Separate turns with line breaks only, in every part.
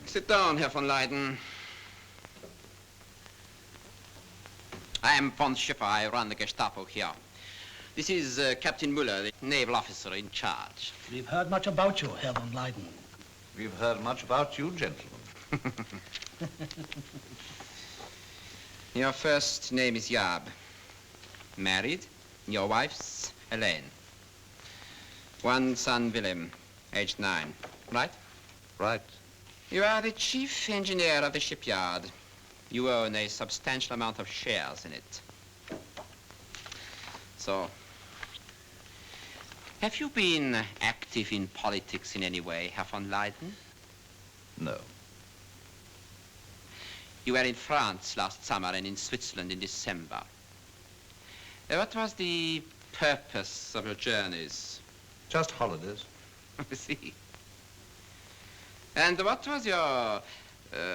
Sit down, Herr van Leyden. I am von Schiffer. I run the Gestapo here. This is Captain Muller, the naval officer in charge.
We've heard much about you, Herr van Leyden.
We've heard much about you, gentlemen.
Your first name is Jaap. Married. Your wife's Helene. One son, Willem, aged 9. Right?
Right.
You are the chief engineer of the shipyard. You own a substantial amount of shares in it. So, have you been active in politics in any way, Herr van Leyden?
No.
You were in France last summer and in Switzerland in December. What was the purpose of your journeys?
Just holidays.
I see. And what was your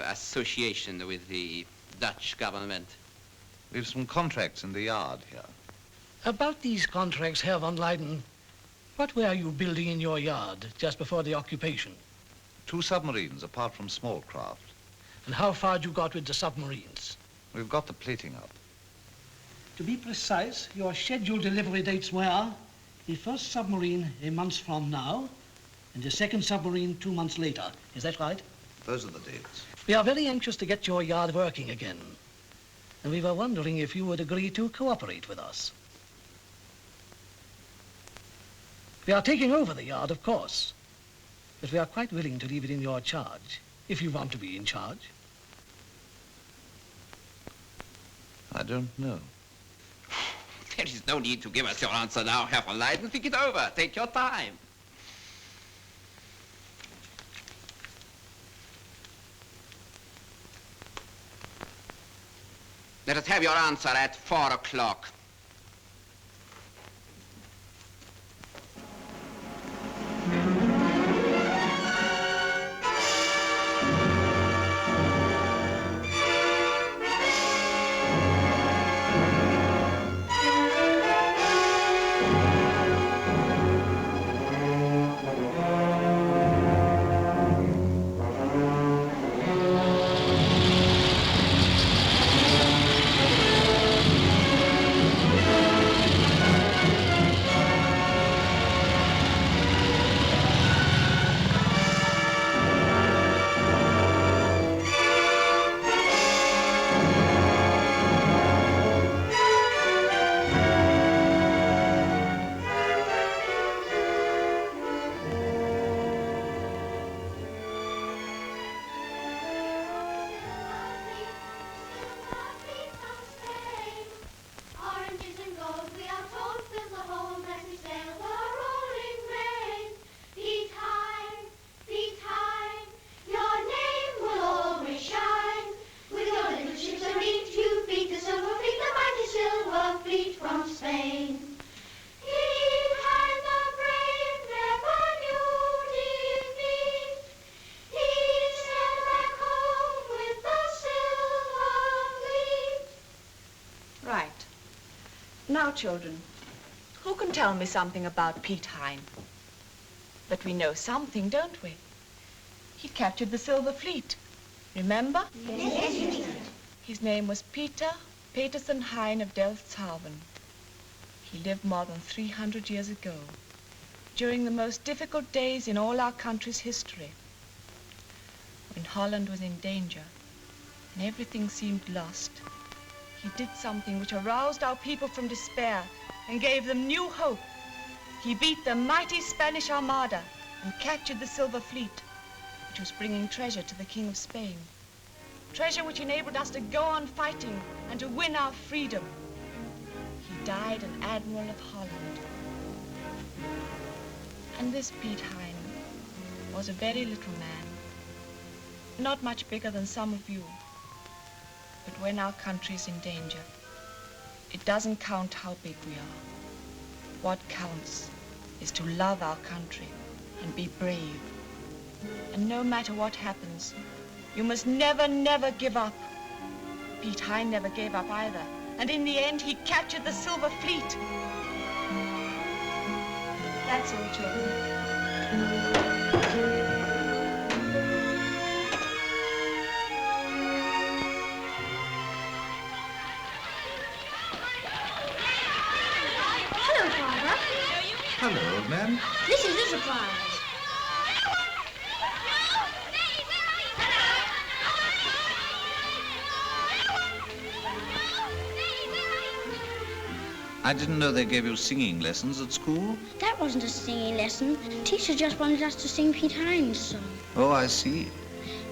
association with the Dutch government?
We've some contracts in the yard here.
About these contracts, Herr van Leyden, what were you building in your yard just before the occupation?
2 submarines, apart from small craft.
And how far you got with the submarines?
We've got the plating up.
To be precise, your scheduled delivery dates were the first submarine a month from now, and the second submarine 2 months later. Is that right?
Those are the dates.
We are very anxious to get your yard working again. And we were wondering if you would agree to cooperate with us. We are taking over the yard, of course. But we are quite willing to leave it in your charge, if you want to be in charge.
I don't know.
There is no need to give us your answer now, Herr van Leyden. Think it over. Take your time. Let us have your answer at 4 o'clock.
Now, children, who can tell me something about Piet Hein? But we know something, don't we? He captured the Silver Fleet. Remember?
Yes.
His name was Peter Peterson Hein of Delftshaven. He lived more than 300 years ago, during the most difficult days in all our country's history. When Holland was in danger and everything seemed lost, he did something which aroused our people from despair and gave them new hope. He beat the mighty Spanish Armada and captured the Silver Fleet, which was bringing treasure to the King of Spain. Treasure which enabled us to go on fighting and to win our freedom. He died an Admiral of Holland. And this Piet Hein was a very little man, not much bigger than some of you. But when our country is in danger, it doesn't count how big we are. What counts is to love our country and be brave. And no matter what happens, you must never, never give up. Piet Hein never gave up either. And in the end, he captured the Silver Fleet. That's all, children.
Hello, old man.
This is a surprise.
I didn't know they gave you singing lessons at school.
That wasn't a singing lesson. Teacher just wanted us to sing Piet Hein's song.
Oh, I see.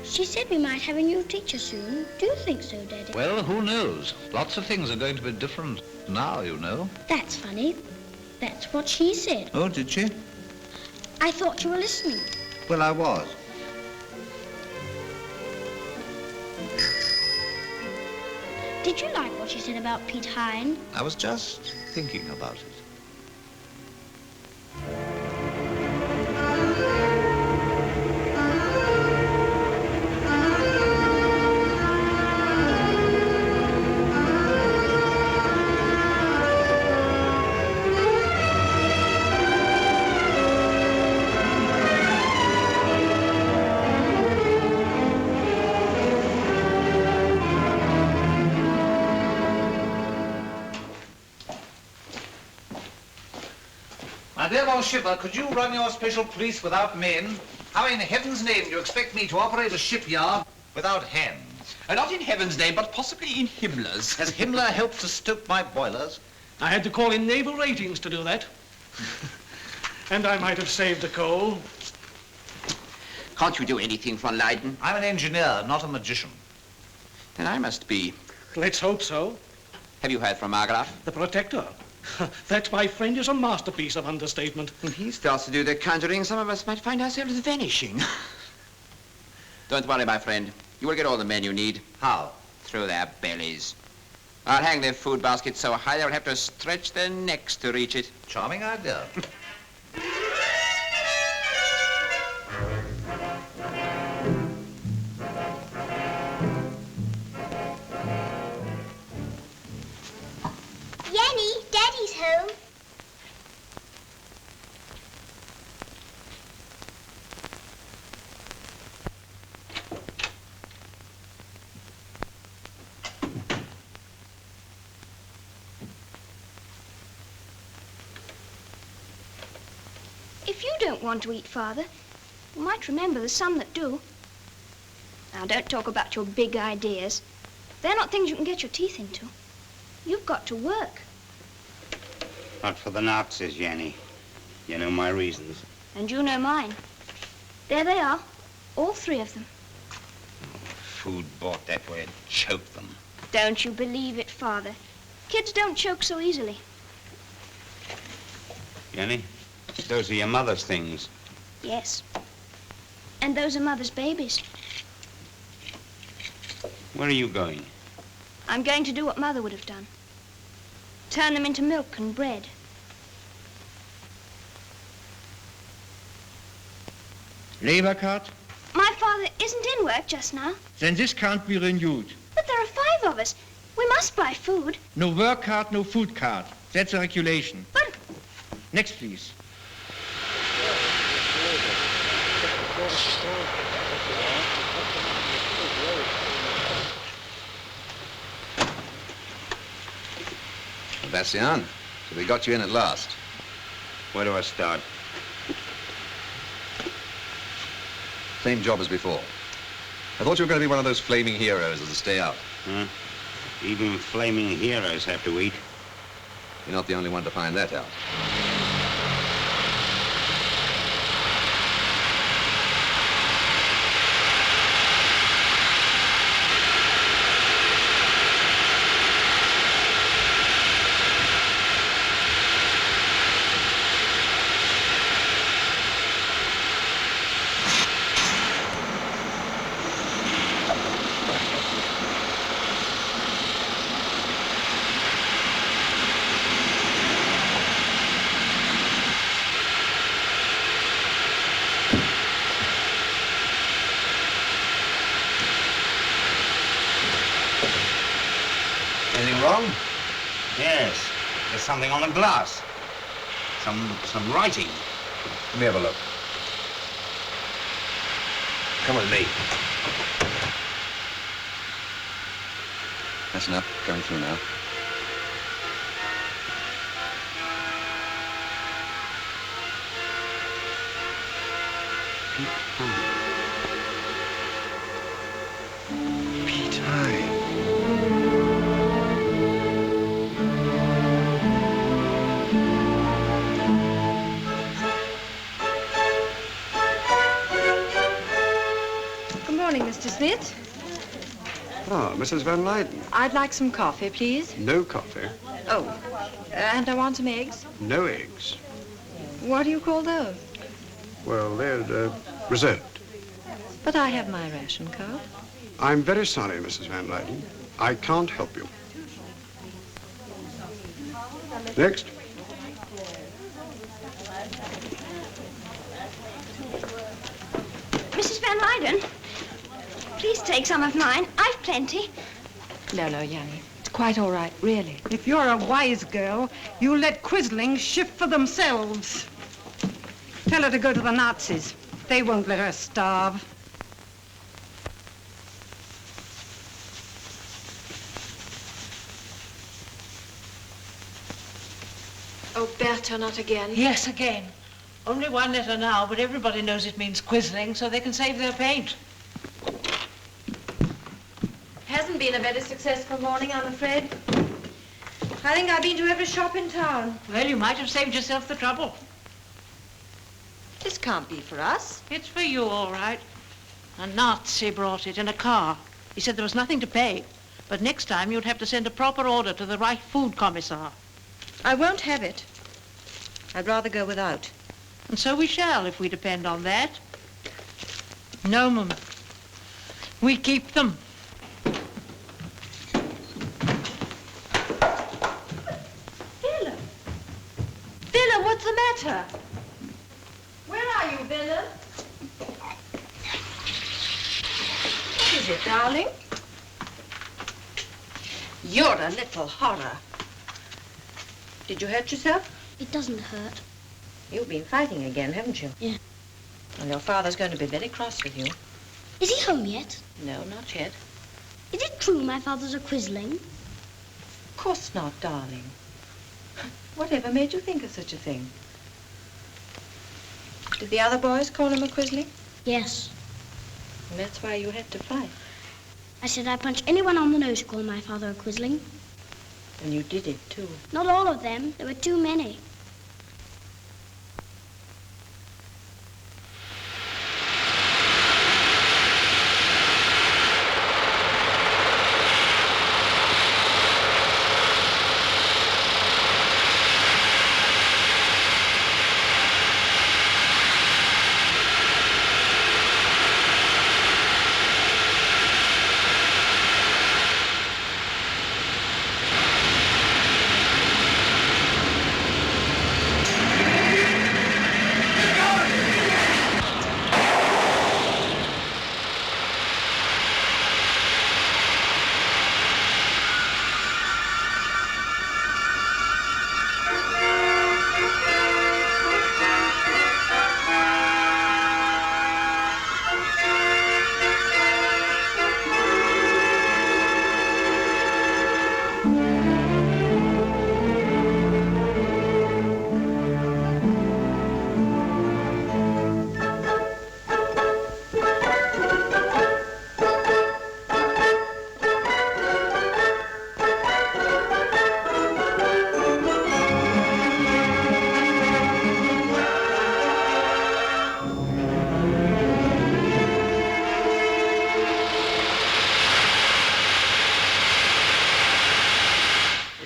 She said we might have a new teacher soon. Do you think so, Daddy?
Well, who knows? Lots of things are going to be different now, you know.
That's funny. That's what she said.
Oh, did she?
I thought you were listening.
Well, I was.
Did you like what she said about Piet Hein?
I was just thinking about it.
My dear old shipper, could you run your special police without men? How in heaven's name do you expect me to operate a shipyard without hands?
Not in heaven's name, but possibly in Himmler's.
Has Himmler helped to stoke my boilers?
I had to call in naval ratings to do that. And I might have saved the coal.
Can't you do anything, von Leyden?
I'm an engineer, not a magician.
Then I must be.
Let's hope so.
Have you heard from Margraf?
The Protector. That, my friend, is a masterpiece of understatement.
If he starts to do the conjuring, some of us might find ourselves vanishing. Don't worry, my friend. You will get all the men you need.
How?
Through their bellies. I'll hang their food basket so high they'll have to stretch their necks to reach it.
Charming idea.
Yenny, Daddy's home.
If you don't want to eat, Father, you might remember there's some that do. Now, don't talk about your big ideas. They're not things you can get your teeth into. You've got to work.
Not for the Nazis, Jenny. You know my reasons.
And you know mine. There they are, all three of them.
Food bought that way choked them.
Don't you believe it, Father. Kids don't choke so easily.
Jenny, those are your mother's things.
Yes. And those are Mother's babies.
Where are you going?
I'm going to do what Mother would have done. Turn them into milk and bread.
Labor card?
My father isn't in work just now.
Then this can't be renewed.
But there are 5 of us. We must buy food.
No work card, no food card. That's a regulation.
But
Next, please.
Sebastian, so we got you in at last.
Where do I start?
Same job as before. I thought you were going to be one of those flaming heroes as a stay out.
Huh? Even flaming heroes have to eat.
You're not the only one to find that out.
Anything wrong?
Yes. There's something on the glass. Some writing.
Let me have a look. Come with me.
That's enough. Going through now.
morning, Mr. Smith.
Ah, Mrs. Van Leyden.
I'd like some coffee, please.
No coffee.
Oh, and I want some eggs.
No eggs.
What do you call those?
Well, they're reserved.
But I have my ration card.
I'm very sorry, Mrs. Van Leyden. I can't help you. Next.
Mrs. Van Leyden, please take some of mine. I've plenty.
No, Yanni. It's quite all right, really.
If you're a wise girl, you'll let quislings shift for themselves. Tell her to go to the Nazis. They won't let her starve.
Oh, Bertha, not again.
Yes, again. Only one letter now, but everybody knows it means quizzling, so they can save their paint.
Hasn't been a very successful morning, I'm afraid. I think I've been to every shop in town.
Well, you might have saved yourself the trouble.
This can't be for us.
It's for you, all right. A Nazi brought it in a car. He said there was nothing to pay, but next time you'd have to send a proper order to the Reich Food Commissar.
I won't have it. I'd rather go without.
And so we shall, if we depend on that. No, Mum. We keep them.
Willem! Willem, what's the matter? Where are you, Willem? What is it, darling? You're a little horror. Did you hurt yourself?
It doesn't hurt.
You've been fighting again, haven't you?
Yeah.
And your father's going to be very cross with you.
Is he home yet?
No, not yet.
Is it true my father's a quisling?
Of course not, darling. Whatever made you think of such a thing? Did the other boys call him a quisling?
Yes.
And that's why you had to fight.
I said I'd punch anyone on the nose who called my father a quisling.
And you did it, too.
Not all of them. There were too many.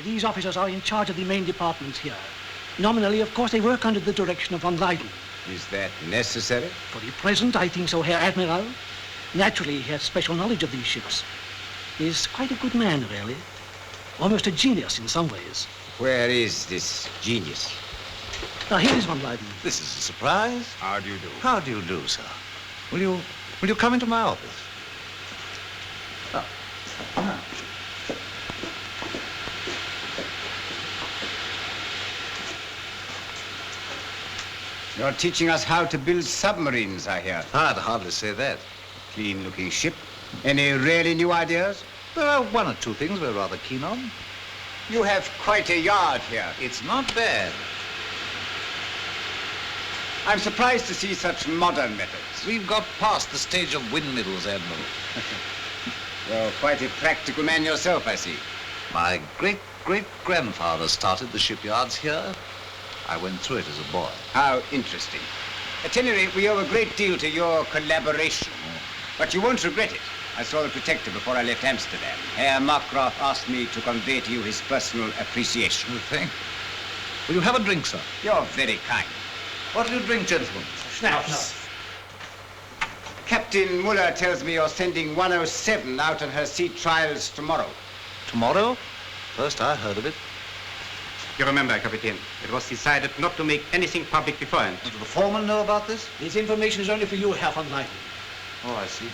These officers are in charge of the main departments here. Nominally, of course, they work under the direction of von Leyden.
Is that necessary?
For the present, I think so, Herr Admiral. Naturally, he has special knowledge of these ships. He's quite a good man, really. Almost a genius in some ways.
Where is this genius?
Now, here is von Leyden.
This is a surprise.
How do you do?
How do you do, sir? Will you come into my office?
You're teaching us how to build submarines, I hear.
I'd hardly say that.
Clean-looking ship. Any really new ideas?
There are one or two things we're rather keen on.
You have quite a yard here.
It's not bad.
I'm surprised to see such modern methods.
We've got past the stage of windmills, Admiral.
You're quite a practical man yourself, I see.
My great-great-grandfather started the shipyards here. I went through it as a boy.
How interesting. At any rate, we owe a great deal to your collaboration. But you won't regret it. I saw the Protector before I left Amsterdam. Herr Markgraf asked me to convey to you his personal appreciation.
Good thing. Will you have a drink, sir?
You're very kind.
What do you drink, gentlemen?
Schnapps.
Captain Muller tells me you're sending 107 out on her sea trials tomorrow.
Tomorrow? First I heard of it.
You remember, Captain, it was decided not to make anything public beforehand.
Does the foreman know about this?
This information is only for you, Herr van Leyden.
Oh, I see.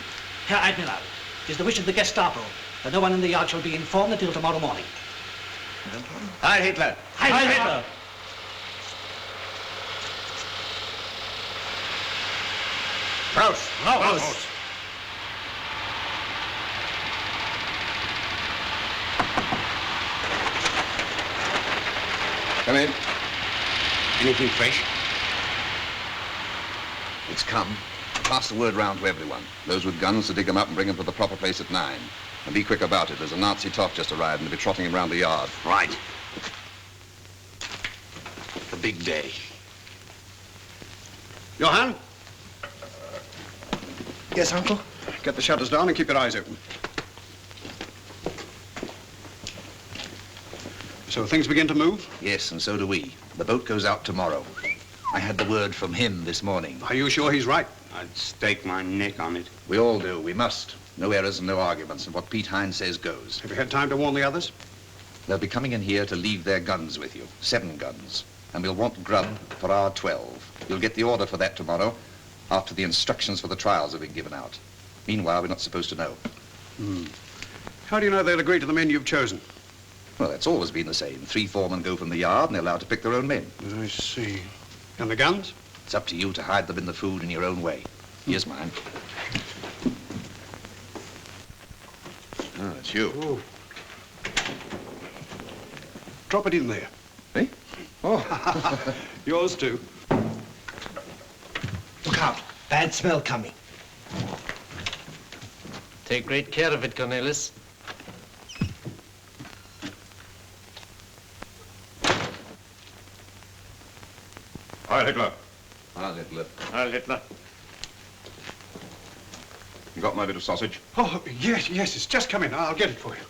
Herr Admiral, it is the wish of the Gestapo that no one in the yard shall be informed until tomorrow morning.
Heil Hitler!
Heil Hitler!
Prost!
Prost!
Come in.
Anything fresh?
It's come. Pass the word round to everyone. Those with guns to dig them up and bring them to the proper place at 9. And be quick about it. There's a Nazi top just arrived and they'll be trotting him round the yard.
Right.
The big day.
Johann?
Yes, Uncle?
Get the shutters down and keep your eyes open. So things begin to move?
Yes, and so do we. The boat goes out tomorrow. I had the word from him this morning.
Are you sure he's right? I'd stake my neck on it.
We all do. We must. No errors and no arguments, and what Piet Hein says goes.
Have you had time to warn the others?
They'll be coming in here to leave their guns with you. 7 guns. And we'll want grub for our 12. You'll get the order for that tomorrow, after the instructions for the trials have been given out. Meanwhile, we're not supposed to know.
How do you know they'll agree to the men you've chosen?
Well, that's always been the same. 3 foremen go from the yard, and they're allowed to pick their own men.
I see. And the guns?
It's up to you to hide them in the food in your own way. Here's mine.
Oh, it's you.
Oh. Drop it in there.
Eh? Oh.
Yours too.
Look out. Bad smell coming.
Take great care of it, Cornelis.
Heil Hitler.
Heil Hitler.
Heil Hitler.
You got my bit of sausage? Oh, yes, it's just come in. I'll get it for you.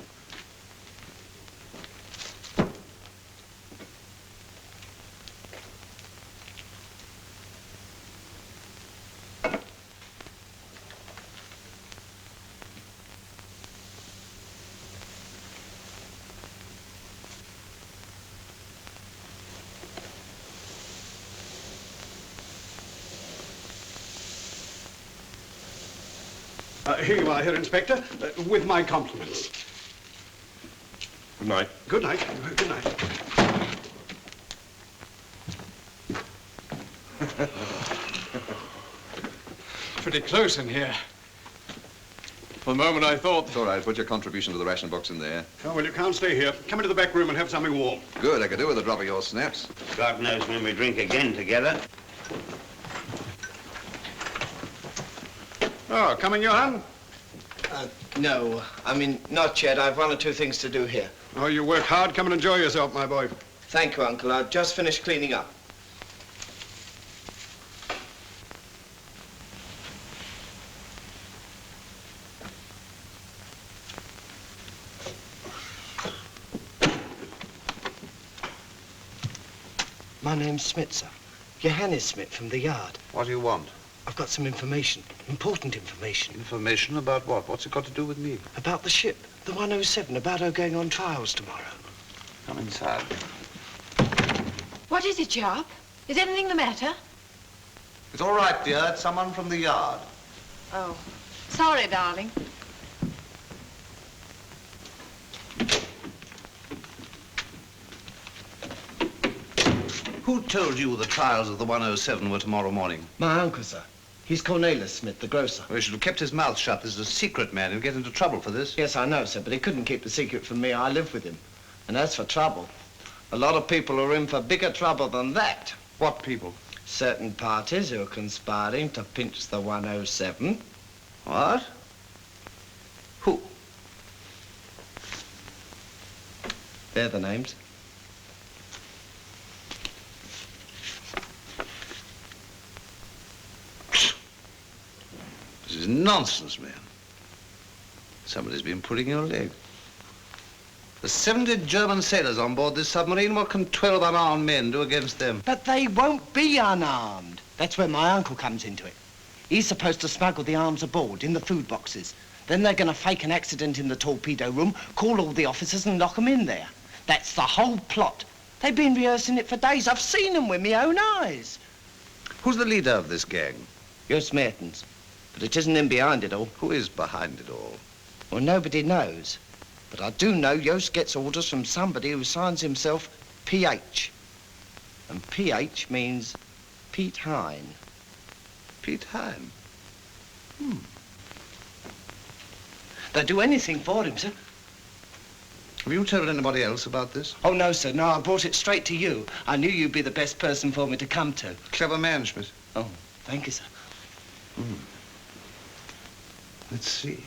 Here you are, Herr Inspector, with my compliments. Good night. Good night. Good night. Pretty close in here. For the moment I thought...
It's all right. Put your contribution to the ration box in there.
Oh, well, you can't stay here. Come into the back room and have something warm.
Good. I could do with a drop of your snaps.
God knows when we drink again together.
Oh, coming, Johann?
No, I mean, not yet. I've 1 or 2 things to do here.
Oh, you work hard. Come and enjoy yourself, my boy.
Thank you, Uncle. I've just finished cleaning up. My name's Smith, sir. Johannes Smith from the yard.
What do you want?
I've got some information. Important information.
Information about what? What's it got to do with me?
About the ship. The 107. About her going on trials tomorrow.
Come inside.
What is it, Jaap? Is anything the matter?
It's all right, dear. It's someone from the yard.
Oh, sorry, darling.
Who told you the trials of the 107 were tomorrow morning?
My uncle, sir. He's Cornelis Smith, the grocer.
Well, he should have kept his mouth shut. This is a secret man. He'll get into trouble for this.
Yes, I know, sir, but he couldn't keep the secret from me. I live with him. And as for trouble, a lot of people are in for bigger trouble than that.
What people?
Certain parties who are conspiring to pinch the 107.
What? Who?
They're the names.
This is
nonsense, man. Somebody's been pulling your leg. There's 70 German sailors on board this submarine. What can 12 unarmed men do against them?
But they won't be unarmed. That's where my uncle comes into it. He's supposed to smuggle the arms aboard in the food boxes. Then they're going to fake an accident in the torpedo room, call all the officers and lock them in there. That's the whole plot. They've been rehearsing it for days. I've seen them with my own eyes.
Who's the leader of this gang?
Yost Mertens. But it isn't him behind it all.
Who is behind it all?
Well, nobody knows. But I do know Yost gets orders from somebody who signs himself PH. And PH means Piet Hein.
Piet Hein?
They'd do anything for him, sir.
Have you told anybody else about this?
Oh, no, sir. No, I brought it straight to you. I knew you'd be the best person for me to come to.
Clever man, Schmidt.
Oh, thank you, sir.
Let's see.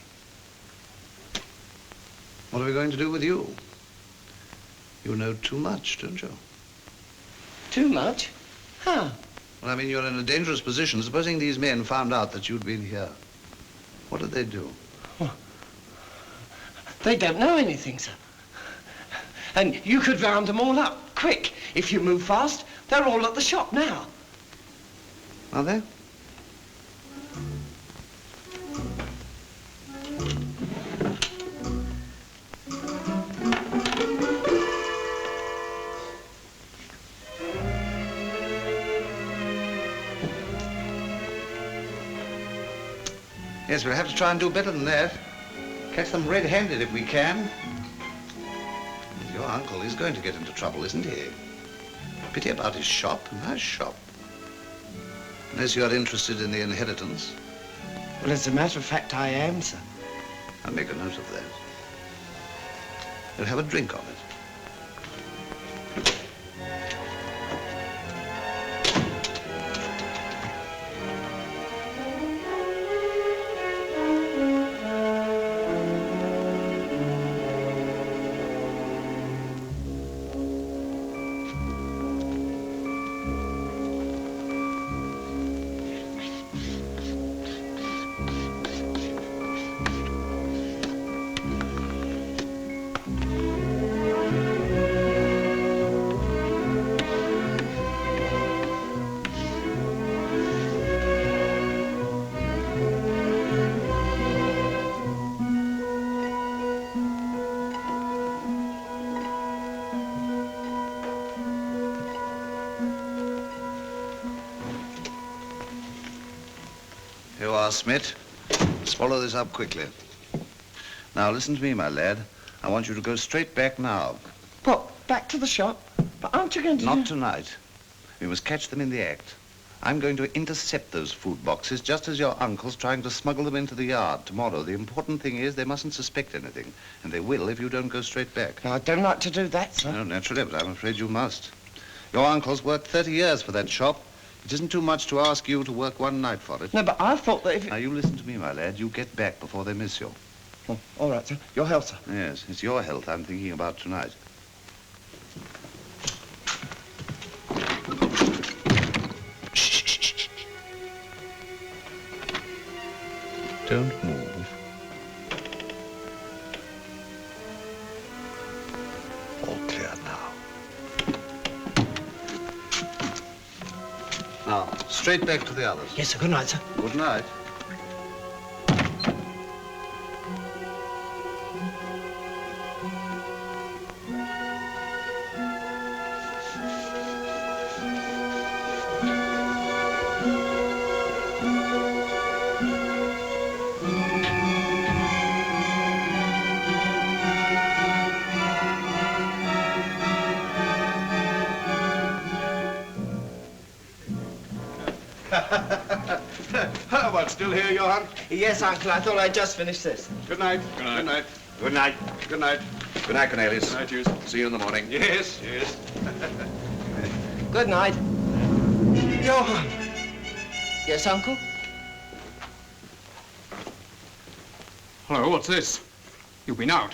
What are we going to do with you? You know too much, don't you?
Too much? How?
Well, I mean, you're in a dangerous position. Supposing these men found out that you'd been here. What would they do?
They don't know anything, sir. And you could round them all up, quick. If you move fast, they're all at the shop now.
Are they? Yes, we'll have to try and do better than that. Catch them red-handed if we can. Your uncle is going to get into trouble, isn't he? Pity about his shop. Nice shop. Unless you're interested in the inheritance.
Well, as a matter of fact, I am, sir.
I'll make a note of that. We'll have a drink on it. Here you are, Smith. Swallow this up quickly. Now, listen to me, my lad. I want you to go straight back now.
What, back to the shop? But aren't you going to...
Not tonight. We must catch them in the act. I'm going to intercept those food boxes just as your uncle's trying to smuggle them into the yard tomorrow. The important thing is they mustn't suspect anything. And they will if you don't go straight back.
No, I don't like to do that, sir.
No, naturally, but I'm afraid you must. Your uncle's worked 30 years for that shop. It isn't too much to ask you to work one night for it.
No, but I thought that if...
Now, you listen to me, my lad. You get back before they miss you.
Oh, all right, sir. Your health, sir.
Yes, it's your health I'm thinking about tonight. Shh. Don't move. All clear now. Now, straight back to the others.
Yes, sir. Good night, sir.
Good night.
What, still here, Johann?
Yes, Uncle. I thought I'd just finished this.
Good night.
Good night.
Good night.
Good night.
Good night.
Good night, Cornelius.
Good night, Hughes.
See you in the morning.
Yes.
Good night. Johann. Yes, Uncle?
Hello, what's this? You've been out.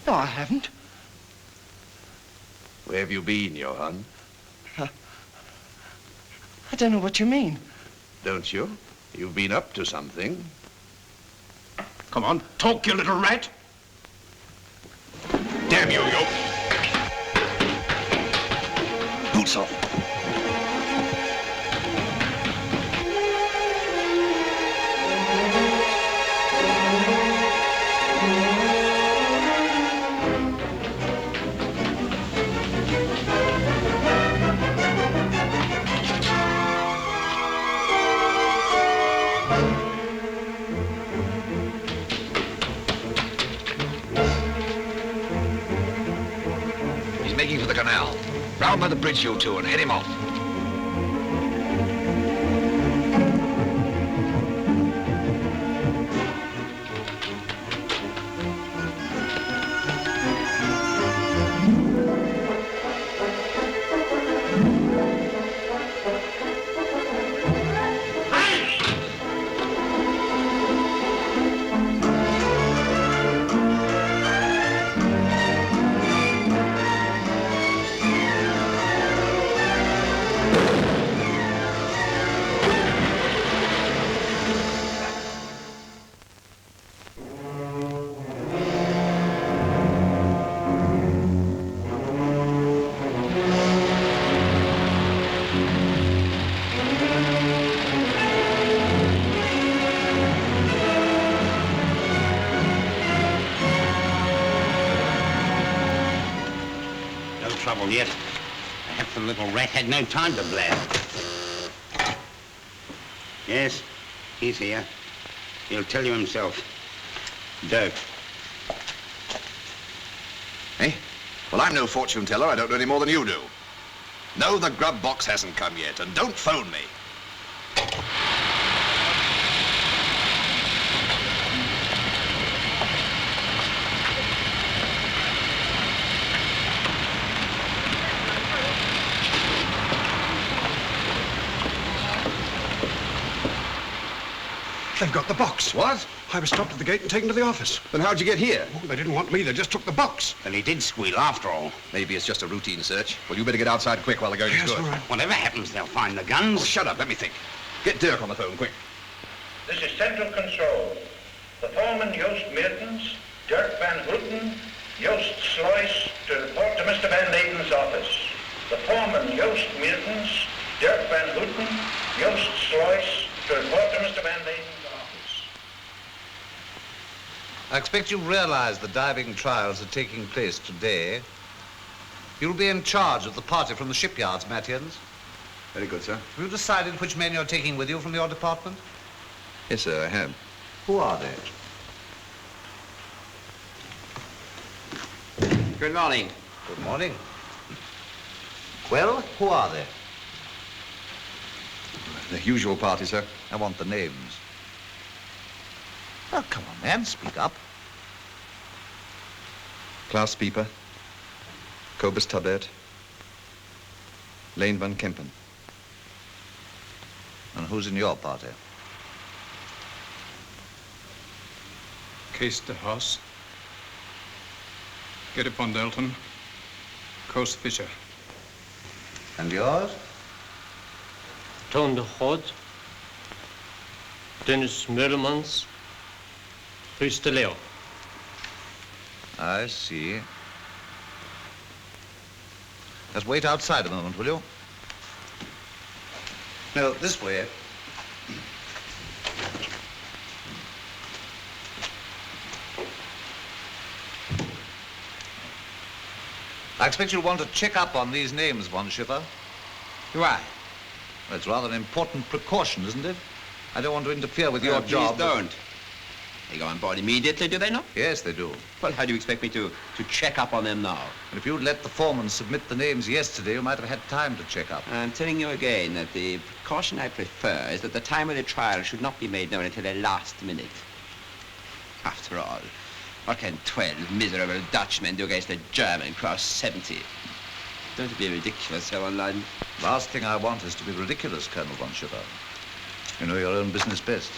No, I haven't.
Where have you been, Johann?
I don't know what you mean.
Don't you? You've been up to something.
Come on, talk, you little rat.
Damn you, you! Boots off. Making for the canal. Round by the bridge, you two, and head him off.
Trouble yet. Perhaps the little rat had no time to blab. Yes, he's here. He'll tell you himself. Dope.
Eh? Well, I'm no fortune teller. I don't know any more than you do. No, the grub box hasn't come yet, and don't phone me.
They've got the box.
What?
I was stopped at the gate and taken to the office.
Then how'd you get here?
Oh, they didn't want me. They just took the box.
Well, he did squeal after all.
Maybe it's just a routine search. Well, you better get outside quick while the going is good.
All right.
Whatever happens, they'll find the guns.
Oh, shut up. Let me think. Get Dirk on the phone, quick.
This is Central Control. The foreman, Joost Meertens, Dirk van Houten, Joost Sluis, to report to Mr. van Leyden's office. The foreman, Joost Meertens, Dirk van Houten, Joost Sluis, to report to Mr. van Leyden's office.
I expect you realize the diving trials are taking place today. You'll be in charge of the party from the shipyards, Mattians.
Very good, sir.
Have you decided which men you're taking with you from your department?
Yes, sir, I have.
Who are they?
Good morning.
Good morning. Well, who are they?
The usual party, sir.
I want the names. Oh, come on, man, speak up.
Klaus Pieper, Kobus Tabert, Lane van Kempen.
And who's in your party?
Kees de Haas, Gerrit van Delten, Koos Fischer.
And yours?
Toon de Groot, Dennis Meulemans, Guus de Leeuw.
I see. Just wait outside a moment, will you? No, this way. I expect you'll want to check up on these names, von Schiffer.
Why?
Well, it's rather an important precaution, isn't it? I don't want to interfere with your job.
Please don't. They go on board immediately, do they not?
Yes, they do.
Well, how do you expect me to check up on them now?
And if you'd let the foreman submit the names yesterday, you might have had time to check up.
I'm telling you again that the precaution I prefer is that the time of the trial should not be made known until the last minute. After all, what can 12 miserable Dutchmen do against a German across 70? Don't be ridiculous, so online.
Last thing I want is to be ridiculous, Colonel von Schiffer. You know your own business best.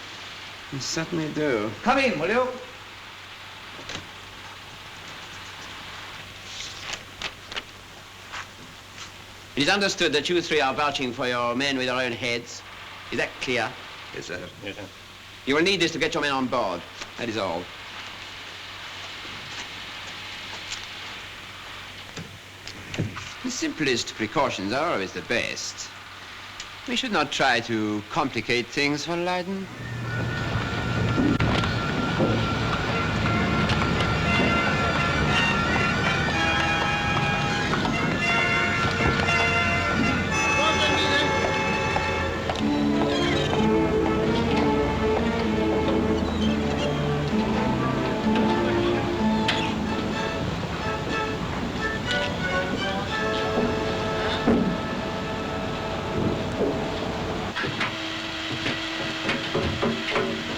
You certainly do.
Come in, will you?
It is understood that you three are vouching for your men with their own heads. Is that clear?
Yes, sir.
Yes, sir.
You will need this to get your men on board. That is all. The simplest precautions are always the best. We should not try to complicate things, von Leyden.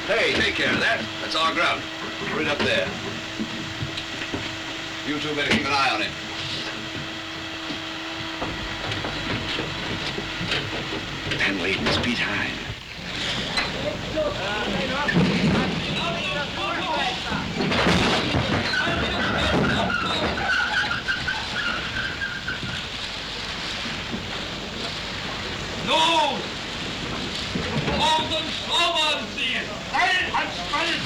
Hey, take care of that. That's our grub. Put it up there. You two better keep an eye on it.
Van Leyden's Piet Hein.
Los! Auf den Schrauber ziehen! Halt, halt, halt!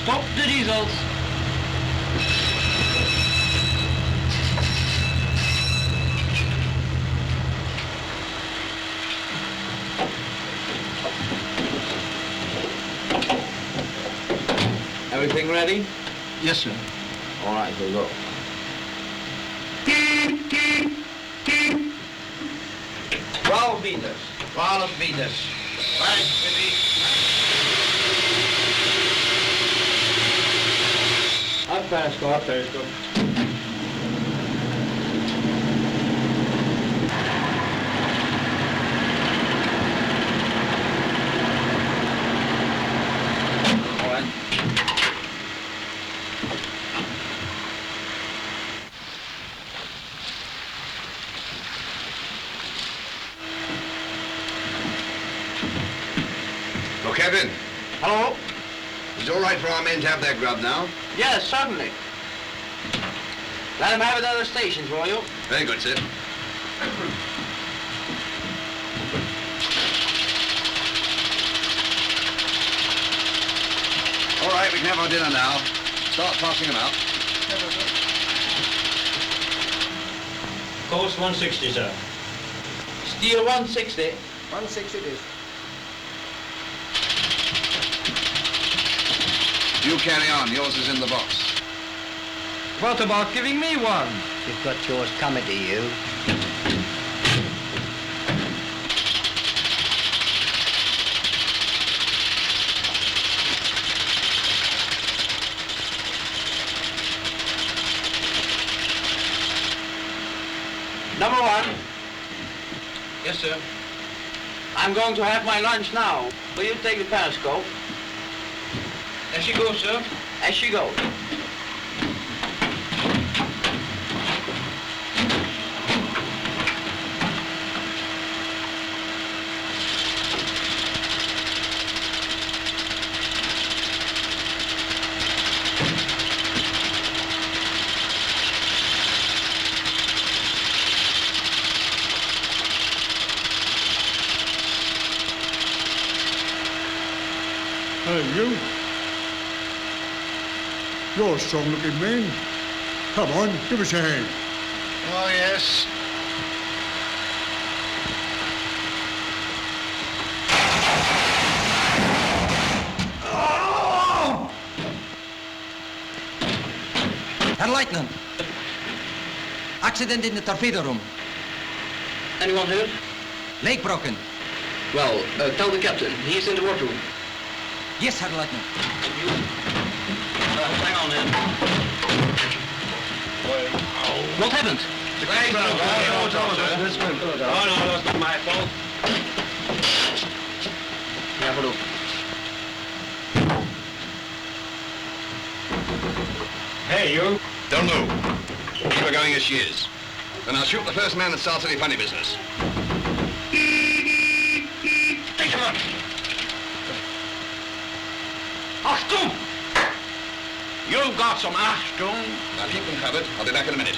Stop the diesels!
Everything ready?
Yes, sir.
All right, we'll go.
12 meters. 12 meters. Right, Billy.
Up periscope, up periscope.
All right.
Oh, Captain.
Hello?
Is it all right for our men to have their grub now?
Yes, certainly. Let them have it at other stations, will you?
Very good, sir. All right, we can have our dinner now. Start passing them out.
Coast 160, sir.
Steel 160.
160 it is.
You carry on. Yours is in the box.
What about giving me one?
You've got yours coming to you. Number one.
Yes, sir.
I'm going to have my lunch now. Will you take the periscope?
As you go, sir.
As she goes.
Hey, you. You're a strong-looking man. Come on, give us a hand.
Oh, yes.
Van Leyden.
Accident in the torpedo room.
Anyone hurt?
Leg broken.
Well, tell the captain. He's in the wardroom.
Yes, Herr Lieutenant.
Hang on then. What happened?
Oh, no, that's not my fault.
Have a look.
Hey, you. Don't move. Keep her going as she is. And I'll shoot the first man that starts any funny business.
Take him up. Achtung!
You've got some Achtung. Now keep them covered. I'll be back in a minute.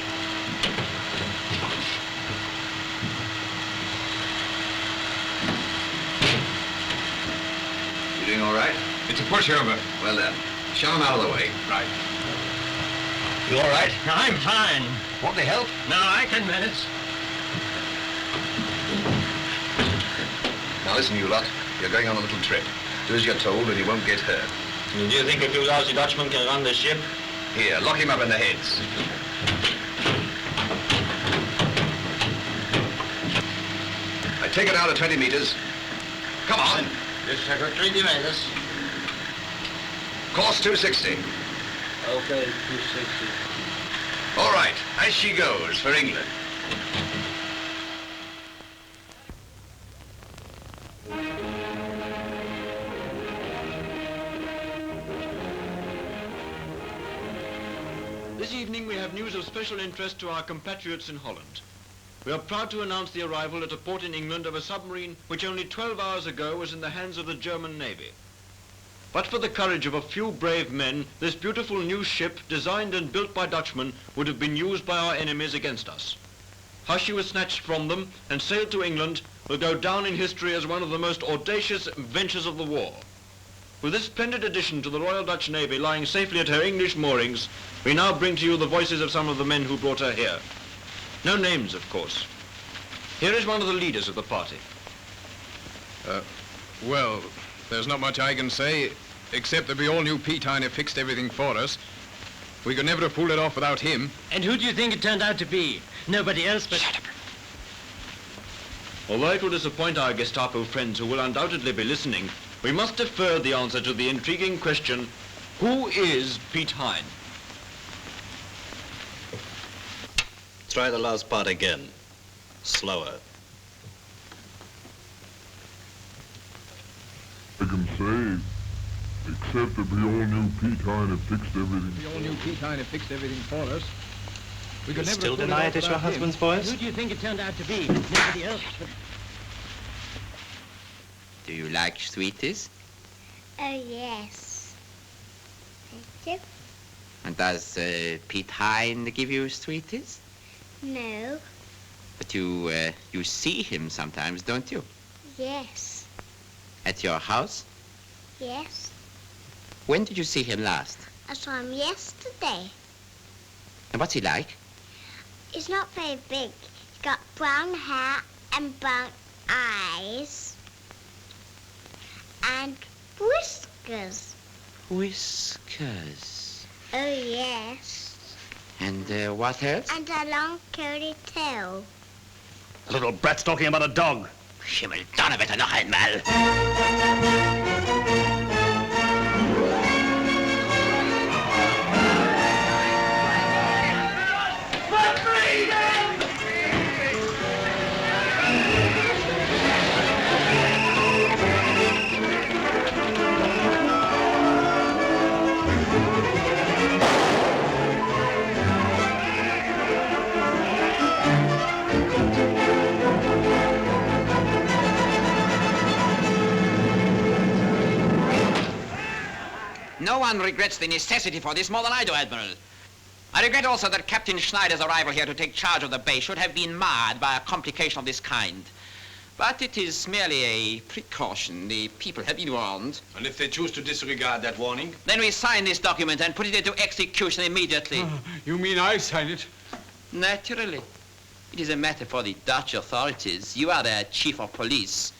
You doing all right?
It's a pushover.
Well then, shove him out of the way.
Right.
You all right?
I'm fine.
Want any help?
No, I can manage.
Now listen, you lot. You're going on a little trip. Do as you're told and you won't get hurt.
Do you think a few lousy Dutchmen can run the ship?
Here, lock him up in the heads. I take it out at 20 meters. Come on.
Yes, Secretary, 20 meters.
Course 260.
Okay, 260.
All right, as she goes for England.
This evening we have news of special interest to our compatriots in Holland. We are proud to announce the arrival at a port in England of a submarine which only 12 hours ago was in the hands of the German Navy. But for the courage of a few brave men, this beautiful new ship, designed and built by Dutchmen, would have been used by our enemies against us. How she was snatched from them and sailed to England will go down in history as one of the most audacious ventures of the war. With this splendid addition to the Royal Dutch Navy lying safely at her English moorings, we now bring to you the voices of some of the men who brought her here. No names, of course. Here is one of the leaders of the party.
Well, there's not much I can say, except that we all knew Piet Hein fixed everything for us. We could never have pulled it off without him.
And who do you think it turned out to be? Nobody else but...
Shut up. Although it will disappoint our Gestapo friends who will undoubtedly be listening, we must defer the answer to the intriguing question, who is Piet Hein?
Try the last part again. Slower.
I can say, except that we all knew Piet Hein had fixed everything.
We all knew Piet Hein fixed everything for us. We could
You
never
still
have pulled
deny
off
it is your
without him.
husband's voice?
Who do you think it turned out to be? Nobody else but...
Do you like sweeties?
Oh, yes. Thank you.
And does Piet Hein give you sweeties?
No.
But you see him sometimes, don't you?
Yes.
At your house?
Yes.
When did you see him last?
I saw him yesterday.
And what's he like?
He's not very big. He's got brown hair and brown eyes. And whiskers.
Whiskers.
Oh, yes.
And what else?
And a long curly tail.
The little brat's talking about a dog.
Schimmel, Donnerwetter, noch einmal! No one regrets the necessity for this more than I do, Admiral. I regret also that Captain Schneider's arrival here to take charge of the base should have been marred by a complication of this kind. But it is merely a precaution. The people have been warned.
And if they choose to disregard that warning?
Then we sign this document and put it into execution immediately.
You mean I sign it?
Naturally. It is a matter for the Dutch authorities. You are their chief of police.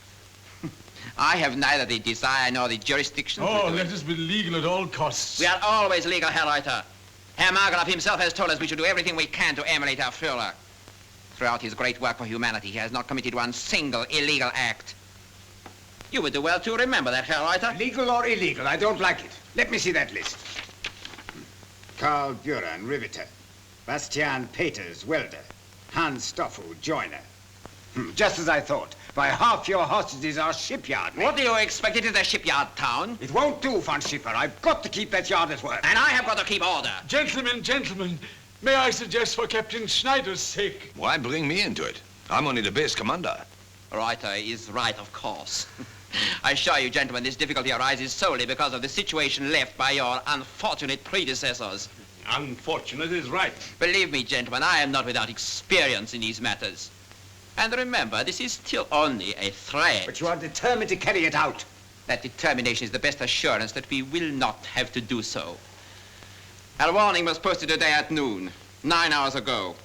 I have neither the desire nor the jurisdiction.
Oh, let us be legal at all costs.
We are always legal, Herr Reuter. Herr Margraf himself has told us we should do everything we can to emulate our Führer. Throughout his great work for humanity, he has not committed one single illegal act. You would do well to remember that, Herr Reuter.
Legal or illegal, I don't like it. Let me see that list. Karl Buren, riveter. Bastian Peters, welder. Hans Stoffel, joiner. Just as I thought. By half your hostages are shipyard men.
What do you expect? It is a shipyard town.
It won't do, von Schipper. I've got to keep that yard at work.
And I have got to keep order.
Gentlemen, may I suggest for Captain Schneider's sake?
Why bring me into it? I'm only the base commander.
Reuter is right, of course. I assure you, gentlemen, this difficulty arises solely because of the situation left by your unfortunate predecessors.
Unfortunate is right.
Believe me, gentlemen, I am not without experience in these matters. And remember, this is still only a threat.
But you are determined to carry it out.
That determination is the best assurance that we will not have to do so. Our warning was posted today at noon, 9 hours ago.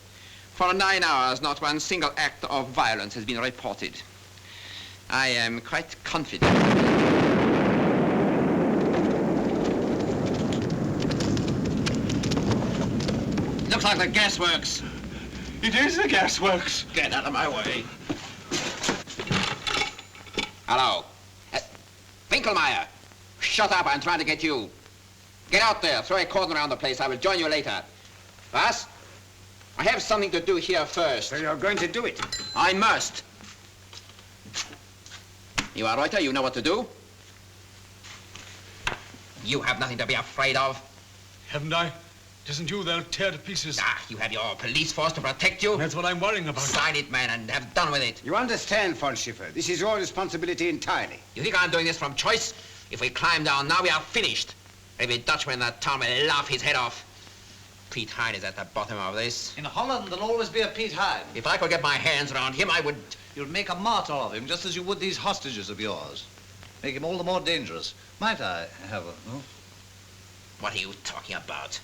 For 9 hours, not one single act of violence has been reported. I am quite confident. Looks like the gasworks.
It is the gasworks.
Get out of my way. Hello. Winkelmeyer. Shut up, I'm trying to get you. Get out there, throw a cordon around the place. I will join you later. Was? I have something to do here first.
So you're going to do it?
I must. You are Reuter, you know what to do. You have nothing to be afraid of.
Haven't I? It isn't you they'll tear to pieces.
Ah, you have your police force to protect you.
That's what I'm worrying about.
Sign it, man, and have done with it.
You understand, von Schiffer. This is your responsibility entirely.
You think I'm doing this from choice? If we climb down now, we are finished. Every Dutchman in that town will laugh his head off. Piet Hein is at the bottom of this.
In Holland, there'll always be a Piet Hein.
If I could get my hands around him, I would...
You'd make a martyr of him, just as you would these hostages of yours. Make him all the more dangerous. Might I have a... Oh?
What are you talking about?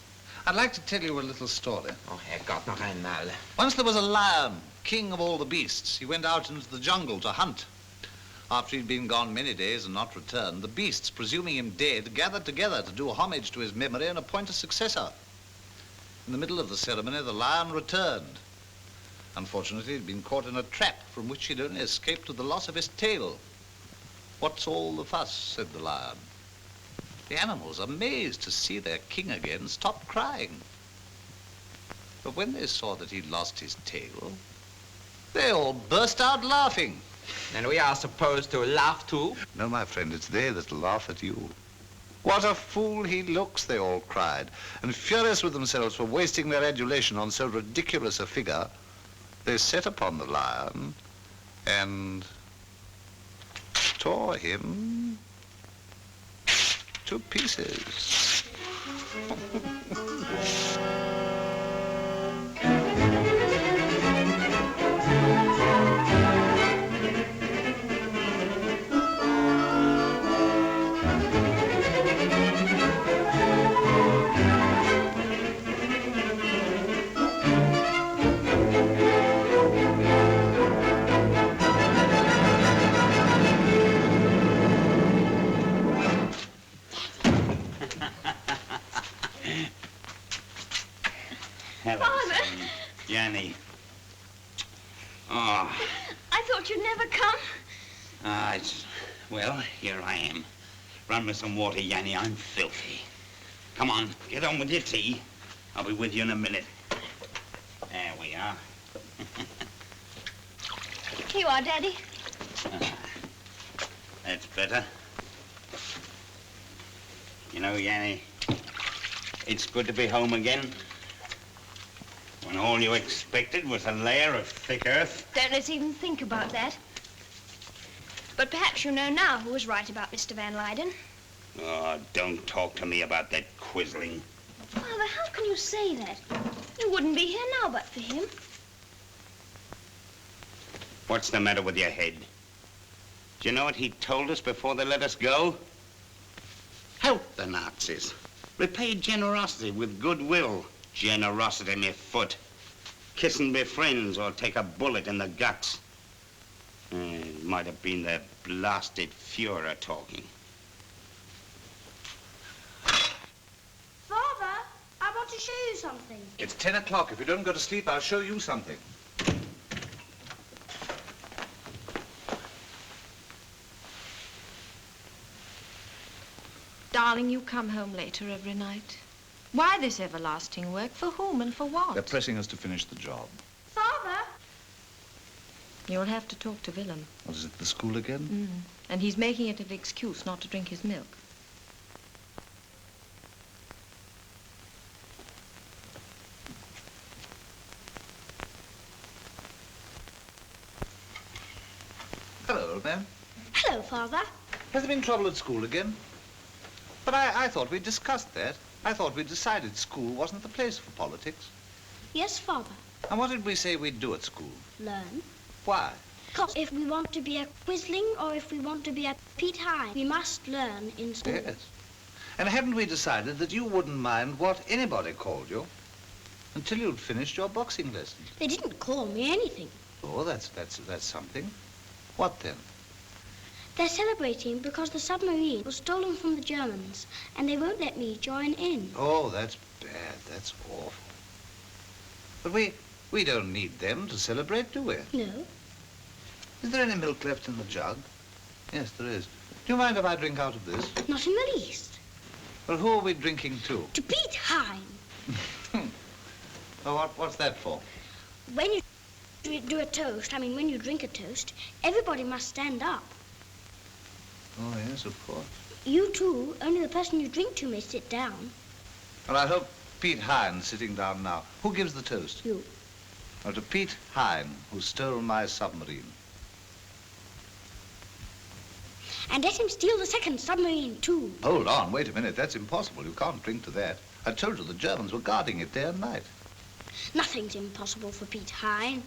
I'd like to tell you a little story.
Oh, Herrgott, noch einmal.
Once there was a lion, king of all the beasts. He went out into the jungle to hunt. After he'd been gone many days and not returned, the beasts, presuming him dead, gathered together to do homage to his memory and appoint a successor. In the middle of the ceremony, the lion returned. Unfortunately, he'd been caught in a trap from which he'd only escaped with the loss of his tail. "What's all the fuss?" said the lion. The animals, amazed to see their king again, stopped crying. But when they saw that he'd lost his tail, they all burst out laughing.
And we are supposed to laugh too?
No, my friend, it's they that laugh at you. "What a fool he looks," they all cried, and furious with themselves for wasting their adulation on so ridiculous a figure, they set upon the lion and tore him to pieces.
Father!
Yanni.
Oh. I thought you'd never come.
Well, here I am. Run me some water, Yanni. I'm filthy. Come on, get on with your tea. I'll be with you in a minute. There we are.
Here you are, Daddy.
That's better. You know, Yanni, it's good to be home again. When all you expected was a layer of thick earth.
Don't let's even think about that. But perhaps you know now who was right about Mr. Van Leyden.
Oh, don't talk to me about that quizzling.
Father, how can you say that? You wouldn't be here now but for him.
What's the matter with your head? Do you know what he told us before they let us go? Help the Nazis. Repay generosity with goodwill. Generosity, me foot. Kiss and be friends or take a bullet in the guts. It might have been the blasted Fuhrer talking.
Father, I want to show you something.
It's 10 o'clock. If you don't go to sleep, I'll show you something.
Darling, you come home later every night. Why this everlasting work? For whom and for what?
They're pressing us to finish the job.
Father! You'll have to talk to Willem.
What is it, the school again?
And he's making it an excuse not to drink his milk.
Hello, old man.
Hello, Father.
Has there been trouble at school again? But I thought we'd discussed that. I thought we'd decided school wasn't the place for politics.
Yes, Father.
And what did we say we'd do at school?
Learn.
Why?
Because if we want to be a Quisling or if we want to be a Piet Hein, we must learn in school.
Yes. And hadn't we decided that you wouldn't mind what anybody called you until you'd finished your boxing lessons?
They didn't call me anything.
Oh, that's something. What then?
They're celebrating because the submarine was stolen from the Germans and they won't let me join in.
Oh, that's bad. That's awful. But we don't need them to celebrate, do we?
No.
Is there any milk left in the jug? Yes, there is. Do you mind if I drink out of this?
Not in the least.
Well, who are we drinking to?
To Piet Hein.
Oh, what's that for?
When you do a toast, when you drink a toast, everybody must stand up.
Oh, yes, of course.
You too, only the person you drink to may sit down.
Well, I hope Piet Heine's sitting down now. Who gives the toast?
You.
Oh, to Piet Hein, who stole my submarine.
And let him steal the second submarine, too.
Hold on, wait a minute. That's impossible. You can't drink to that. I told you the Germans were guarding it day and night.
Nothing's impossible for Piet Hein.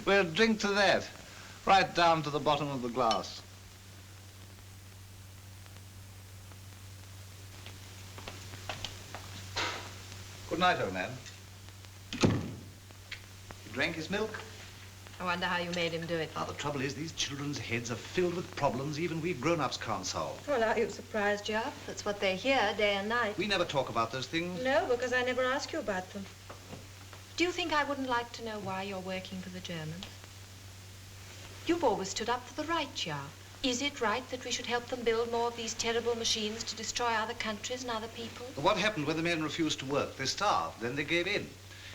We'll drink to that. Right down to the bottom of the glass. Good night, old man. You drank his milk?
I wonder how you made him do it.
Now, the trouble is these children's heads are filled with problems even we grown-ups can't solve.
Well, are you surprised, Jaap? That's what they hear day and night.
We never talk about those things.
No, because I never ask you about them. Do you think I wouldn't like to know why you're working for the Germans? You've always stood up for the right, Jaap. Is it right that we should help them build more of these terrible machines to destroy other countries and other people?
What happened when the men refused to work? They starved, then they gave in.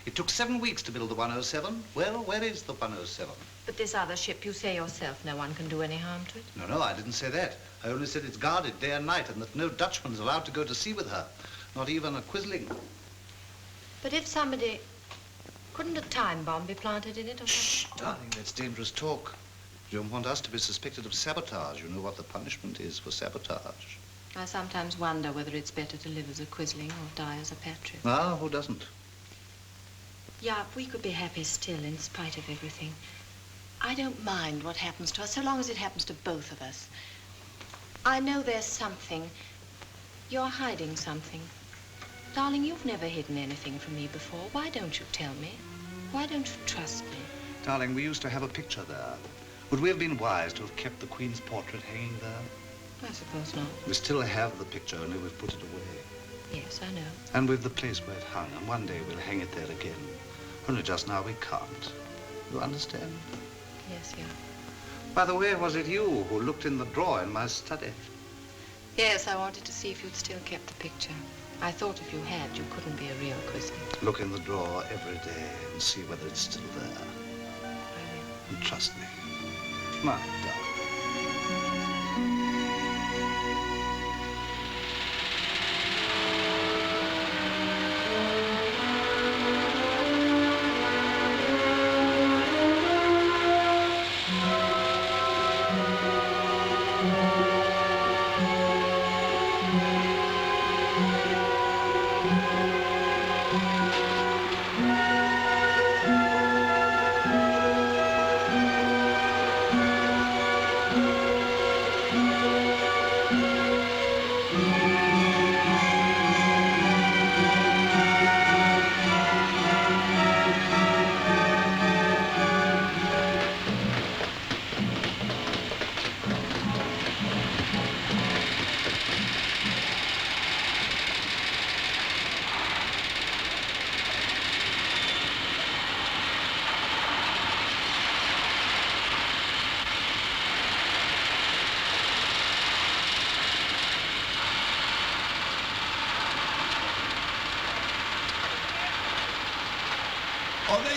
It took 7 weeks to build the 107. Well, where is the 107?
But this other ship, you say yourself, no one can do any harm to it.
No, I didn't say that. I only said it's guarded day and night and that no Dutchman's allowed to go to sea with her. Not even a Quisling.
But if somebody... Couldn't a time bomb be planted in it or something?
Shh, darling, that's dangerous talk. You don't want us to be suspected of sabotage. You know what the punishment is for sabotage.
I sometimes wonder whether it's better to live as a Quisling or die as a patriot.
Ah, who doesn't?
Yeah, if we could be happy still in spite of everything. I don't mind what happens to us, so long as it happens to both of us. I know there's something. You're hiding something. Darling, you've never hidden anything from me before. Why don't you tell me? Why don't you trust me?
Darling, we used to have a picture there. Would we have been wise to have kept the Queen's portrait hanging there?
I suppose not.
We still have the picture, only we've put it away.
Yes, I know.
And we've the place where it hung, and one day we'll hang it there again. Only just now we can't. You understand?
Yes, yeah.
By the way, was it you who looked in the drawer in my study?
Yes, I wanted to see if you'd still kept the picture. I thought if you had, you couldn't be a real Quisling.
Look in the drawer every day and see whether it's still there.
I will.
And trust me. My darling.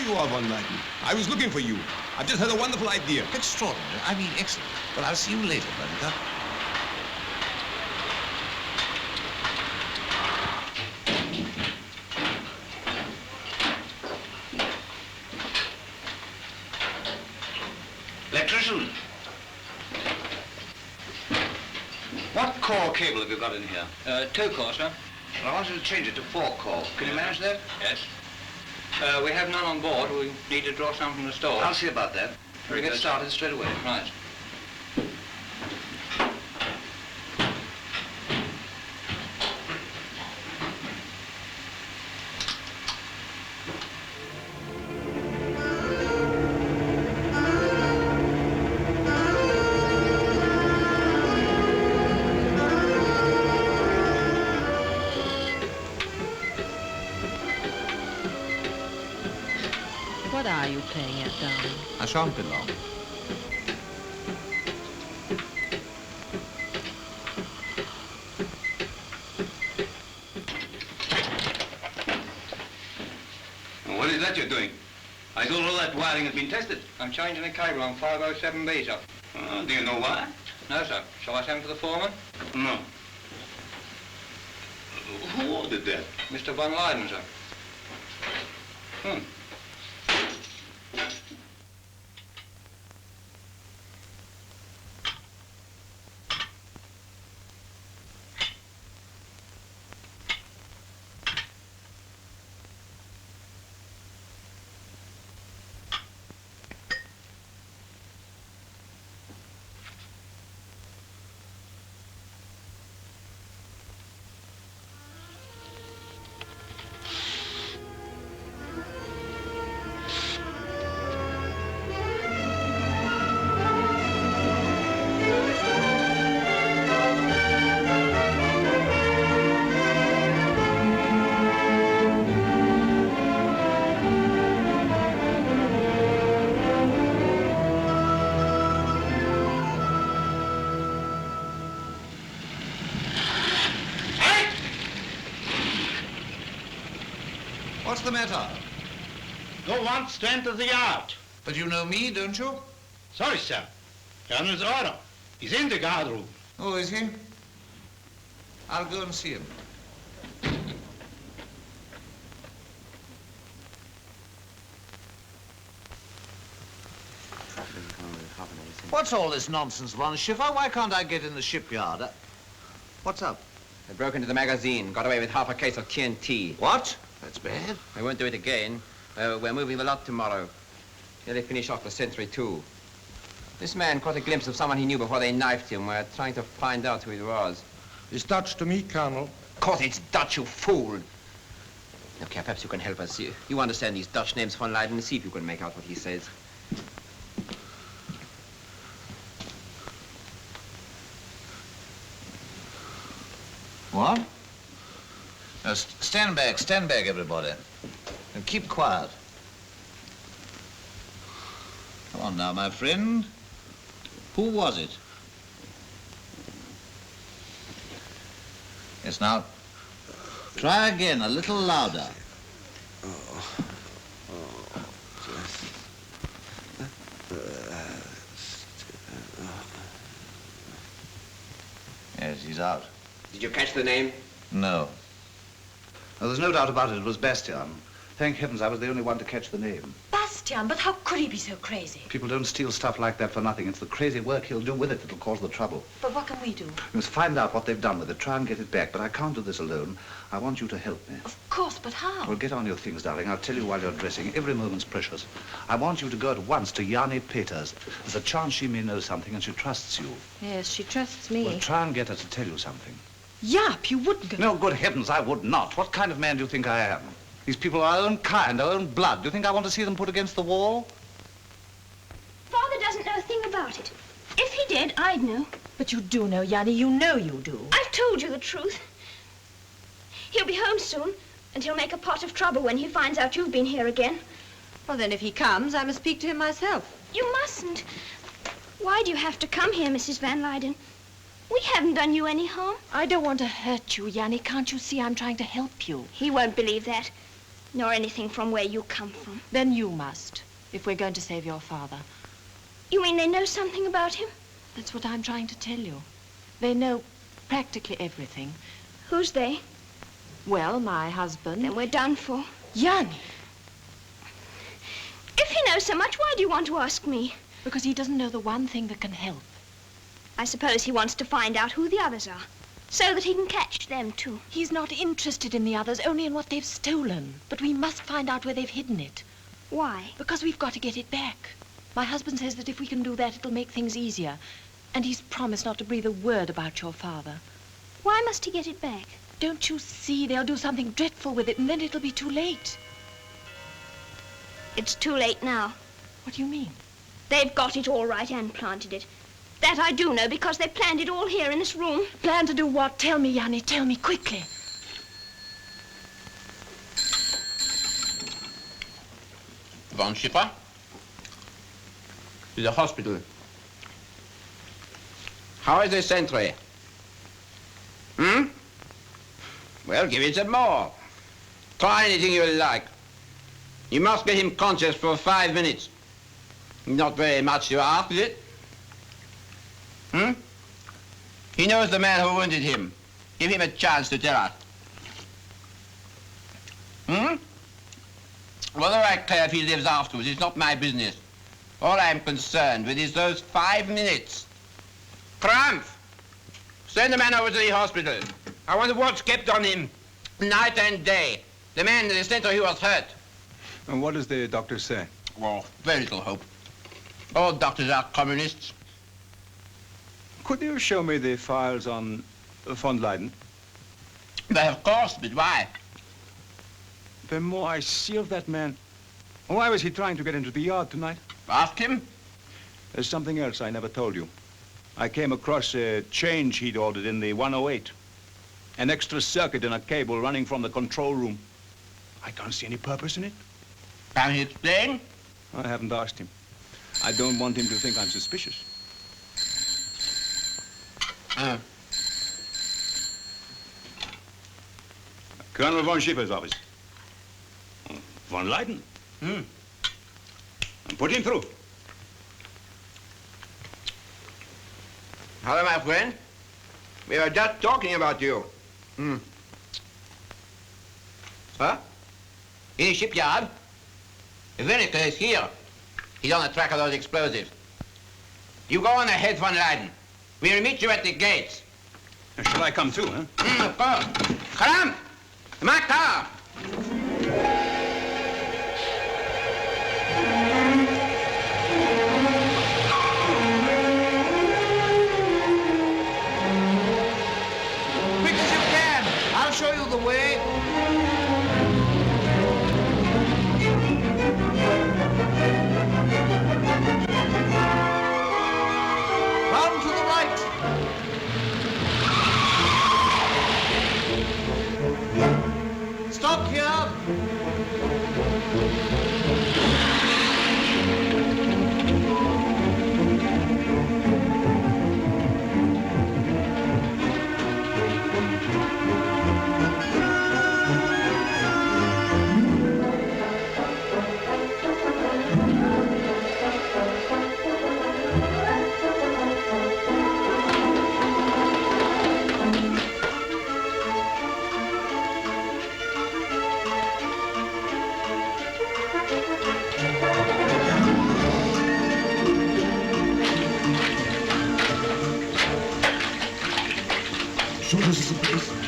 you are, Van Leyden. I was looking for you. I've just had a wonderful idea.
Extraordinary. I mean, excellent. Well, I'll see you later, Veronica.
Electrician. What core cable have you got in here?
2 core, sir.
I want you to change it to 4 core. Can you manage that?
Yes. We have none on board. We need to draw some from the store.
I'll see about that.
Very
We'll get
good.
started straight away.
Right.
What are you playing at, darling?
I shan't be long.
What is that you're doing? I thought all that wiring had been tested.
I'm changing the cable on 507B, sir.
Do you know why?
No, sir. Shall I send for the foreman?
No. Who ordered that?
Mr. Van Leyden, sir.
Hmm.
What's the matter?
Who wants to enter the yard?
But you know me, don't you?
Sorry, sir. Colonel's order. He's in the guard room.
Oh, is he? I'll go and see him.
What's all this nonsense, von Schiffer? Why can't I get in the shipyard? What's up?
They broke into the magazine, got away with half a case of TNT.
What? That's bad.
They won't do it again. We're moving the lot tomorrow. Nearly finish off the Century, too. This man caught a glimpse of someone he knew before they knifed him. We're trying to find out who it was.
It's Dutch to me, Colonel.
Of course it's Dutch, you fool. Okay, perhaps you can help us. You understand these Dutch names, Van Leyden. See if you can make out what he says.
What? Now, stand back, everybody. And keep quiet. Come on now, my friend. Who was it? Yes, now, try again, a little louder. Yes, he's out.
Did you catch the name?
No.
There's no doubt about it. It was Bastian. Thank heavens I was the only one to catch the name.
Bastian, but how could he be so crazy?
People don't steal stuff like that for nothing. It's the crazy work he'll do with it that'll cause the trouble.
But what can we do?
We must find out what they've done with it, try and get it back. But I can't do this alone. I want you to help me.
Of course, but how?
Well, get on your things, darling. I'll tell you while you're dressing. Every moment's precious. I want you to go at once to Yanni Peters. There's a chance she may know something, and she trusts you.
Yes, she trusts me.
Well, try and get her to tell you something.
Jaap, you wouldn't go...
No, good heavens, I would not. What kind of man do you think I am? These people are our own kind, our own blood. Do you think I want to see them put against the wall?
Father doesn't know a thing about it. If he did, I'd know.
But you do know, Yanni. You know you do.
I've told you the truth. He'll be home soon, and he'll make a pot of trouble when he finds out you've been here again.
Well, then if he comes, I must speak to him myself.
You mustn't. Why do you have to come here, Mrs. Van Leyden? We haven't done you any harm.
I don't want to hurt you, Yanni. Can't you see I'm trying to help you?
He won't believe that. nor anything from where you come from.
Then you must, if we're going to save your father.
You mean they know something about him?
That's what I'm trying to tell you. They know practically everything.
Who's they?
Well, my husband.
Then we're done for.
Yanni!
If he knows so much, why do you want to ask me?
Because he doesn't know the one thing that can help.
I suppose he wants to find out who the others are, so that he can catch them too.
He's not interested in the others, only in what they've stolen. But we must find out where they've hidden it.
Why?
Because we've got to get it back. My husband says that if we can do that, it'll make things easier. And he's promised not to breathe a word about your father.
Why must he get it back?
Don't you see? They'll do something dreadful with it, and then it'll be too late.
It's too late now.
What do you mean?
They've got it all right and planted it. That I do know, because they planned it all here in this room.
Plan to do what? Tell me, Yanni. Tell me quickly.
Von Schipper? To the hospital. How is the sentry? Well, give it some more. Try anything you like. You must get him conscious for 5 minutes. Not very much to ask, is it? He knows the man who wounded him. Give him a chance to tell us. Whether I care if he lives afterwards is not my business. All I'm concerned with is those 5 minutes. Krampf! Send the man over to the hospital. I want a watch kept on him, night and day. The man in the center who was hurt.
And what does the doctor say?
Oh, very little hope. All doctors are communists.
Could you show me the files on von Leyden?
But of course, but why?
The more I see of that man, why was he trying to get into the yard tonight?
Ask him.
There's something else I never told you. I came across a change he'd ordered in the 108. An extra circuit in a cable running from the control room. I can't see any purpose in it.
Can he explain?
I haven't asked him. I don't want him to think I'm suspicious. Colonel von Schipper's office. Von Leyden. Put him through.
Hello, my friend. We were just talking about you. Huh? In the shipyard? The Veneker is here. He's on the track of those explosives. You go on ahead, von Leyden. We'll meet you at the gates.
Shall I come too, huh?
Of course. Karam! My car!
Quick as you can. I'll show you the way. Round to the right. Stop here.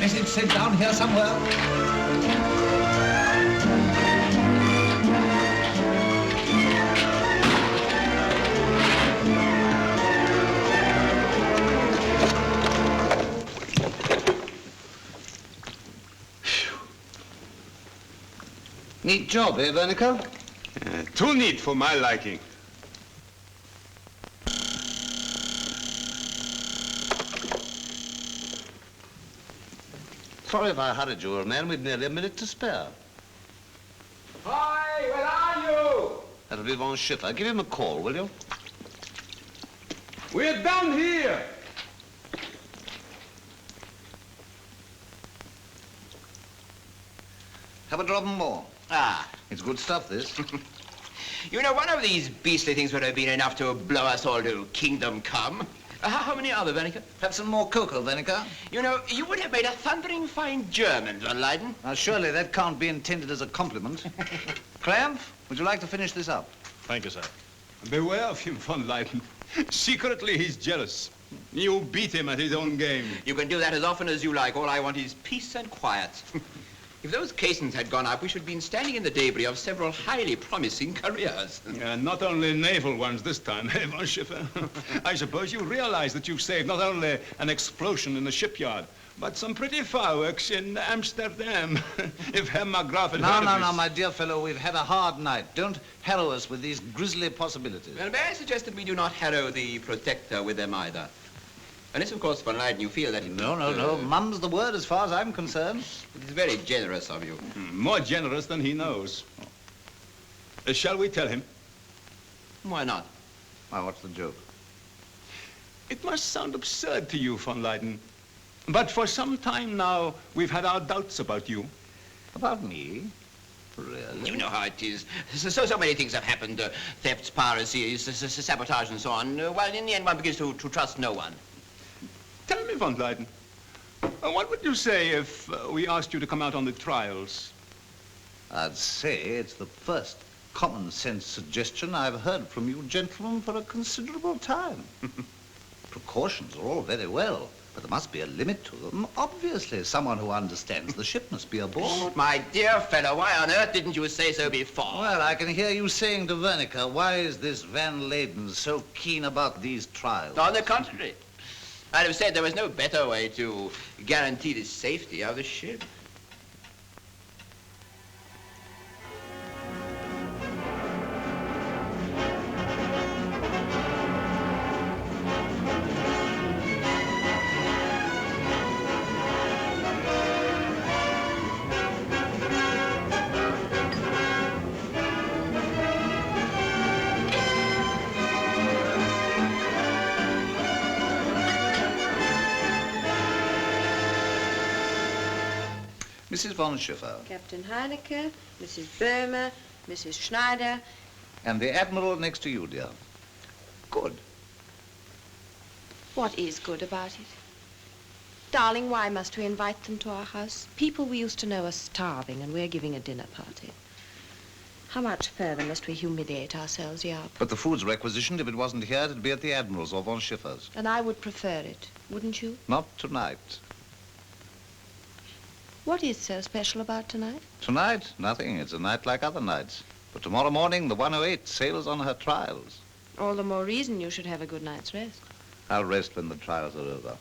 Let him sit down here somewhere. Neat job, eh, Wernicke?
Too neat for my liking.
Sorry if I hurried you, old man. We've nearly a minute to spare.
Hi, where are you?
That'll be von Schipper. Give him a call, will you?
We're down here.
Have a drop more.
Ah.
It's good stuff, this.
You know, one of these beastly things would have been enough to blow us all to kingdom come. How many are there, Wernicke?
Have some more cocoa, Wernicke.
You know, you would have made a thundering fine German, von Leyden.
Now, surely that can't be intended as a compliment. Clamp, would you like to finish this up?
Thank you, sir. Beware of him, von Leyden. Secretly, he's jealous. You beat him at his own game.
You can do that as often as you like. All I want is peace and quiet. If those casings had gone up, we should have been standing in the debris of several highly promising careers.
Not only naval ones this time, eh, von Schiffer? I suppose you realize that you've saved not only an explosion in the shipyard, but some pretty fireworks in Amsterdam. If Herr McGrath had heard of
No,
this.
my dear fellow, we've had a hard night. Don't harrow us with these grisly possibilities.
Well, may I suggest that we do not harrow the protector with them either? Unless, of course, von Leyden, you feel that...
No. Mum's the word as far as I'm concerned.
It is very generous of you.
More generous than he knows. Shall we tell him?
Why not?
Why, what's the joke?
It must sound absurd to you, von Leyden. But for some time now, we've had our doubts about you.
About me? Really?
You know how it is. So many things have happened. Thefts, piracy, sabotage, and so on. Well, in the end, one begins to trust no one.
Tell me, von Leyden, what would you say if we asked you to come out on the trials?
I'd say it's the first common-sense suggestion I've heard from you gentlemen for a considerable time. Precautions are all very well, but there must be a limit to them. Obviously, someone who understands the ship must be aboard.
My dear fellow, why on earth didn't you say so before?
Well, I can hear you saying to Wernicke, why is this Van Leyden so keen about these trials?
On the contrary. I'd have said there was no better way to guarantee the safety of the ship.
Mrs. von Schiffer.
Captain Heinecke, Mrs. Böhmer, Mrs. Schneider.
And the Admiral next to you, dear. Good.
What is good about it? Darling, why must we invite them to our house? People we used to know are starving, and we're giving a dinner party. How much further must we humiliate ourselves, Jaap?
But the food's requisitioned. If it wasn't here, it'd be at the Admiral's or von Schiffer's.
And I would prefer it, wouldn't you?
Not tonight.
What is so special about tonight?
Tonight? Nothing. It's a night like other nights. But tomorrow morning, the 108 sails on her trials.
All the more reason you should have a good night's rest.
I'll rest when the trials are over.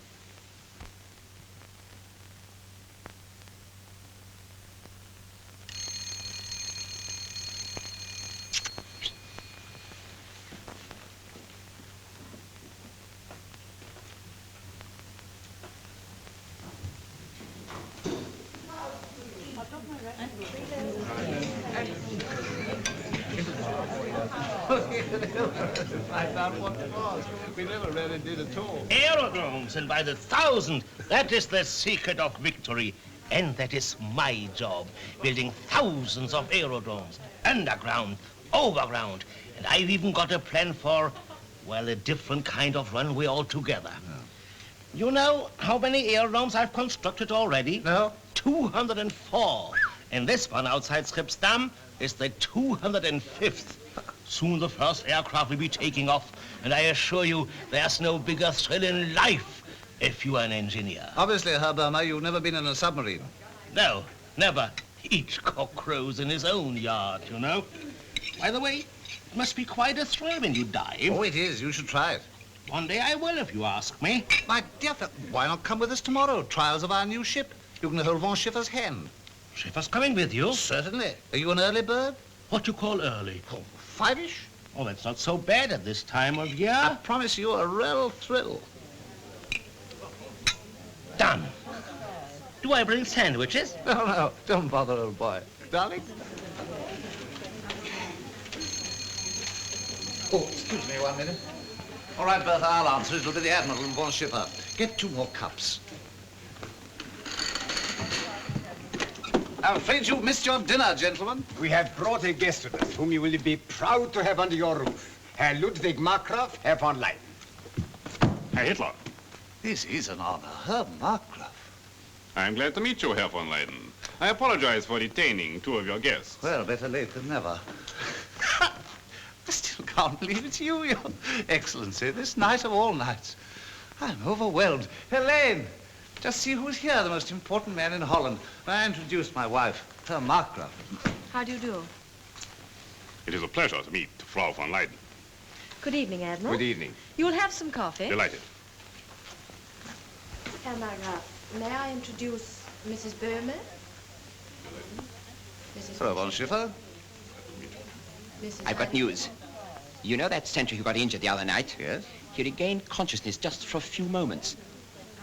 I found what it was. We never really did at all.
Aerodromes, and by the thousand. That is the secret of victory. And that is my job, building thousands of aerodromes, underground, overground. And I've even got a plan for, well, a different kind of runway altogether. You know how many aerodromes I've constructed already?
No.
204. And this one outside Schiphsdam is the 205th. Soon the first aircraft will be taking off, and I assure you there's no bigger thrill in life if you are an engineer.
Obviously, Herr Burma, you've never been in a submarine.
No, never. Each cock crows in his own yard, you know. By the way, it must be quite a thrill when you dive.
Oh, it is. You should try it.
One day I will, if you ask me.
My dear fellow, why not come with us tomorrow? Trials of our new ship. You can hold von Schiffer's hand.
Schiffer's coming with you?
Certainly. Are you an early bird?
What you call early?
Oh, 5-ish.
Oh, that's not so bad at this time of year.
I promise you a real thrill.
Done. Do I bring sandwiches?
No, don't bother, old boy. Darling? Oh, excuse me 1 minute. All right, Bertha, I'll answer. It'll be the Admiral and von Schiffer. Get 2 more cups.
I'm afraid you've missed your dinner, gentlemen.
We have brought a guest with us whom you will be proud to have under your roof. Herr Ludwig Markgraf, Herr von Leyden.
Herr Hitler.
This is an honor. Herr Markgraf.
I'm glad to meet you, Herr von Leyden. I apologize for detaining two of your guests.
Well, better late than never. I still can't believe it's you, Your Excellency, this night of all nights. I'm overwhelmed. Helene, just see who's here, the most important man in Holland. I introduced my wife, Herr Markgraf.
How do you do?
It is a pleasure to meet Frau von Leyden.
Good evening, Admiral.
Good evening.
You will have some coffee.
Delighted.
Herr Markgraf, may I introduce Mrs. Böhme?
Hello, von Schiffer.
I've got news. You know that sentry who got injured the other night?
Yes?
He regained consciousness just for a few moments.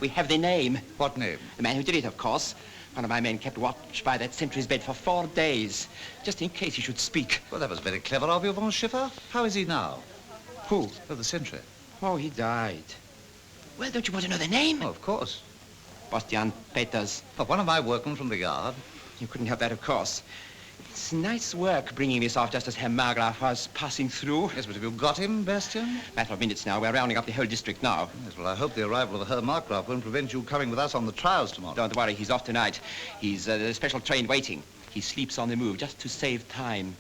We have the name.
What name?
The man who did it, of course. One of my men kept watch by that sentry's bed for 4 days, just in case he should speak.
Well, that was very clever of you, von Schiffer. How is he now?
Who?
Oh, the sentry.
Oh, he died. Well, don't you want to know the name?
Oh, of course.
Bastian Peters.
Oh, one of my workmen from the yard.
You couldn't help that, of course. It's nice work bringing this off just as Herr Markgraf was passing through.
Yes, but have you got him, Bastian?
Matter of minutes now. We're rounding up the whole district now.
Yes, well, I hope the arrival of Herr Markgraf won't prevent you coming with us on the trials tomorrow.
Don't worry, he's off tonight. He's the special train waiting. He sleeps on the move just to save time.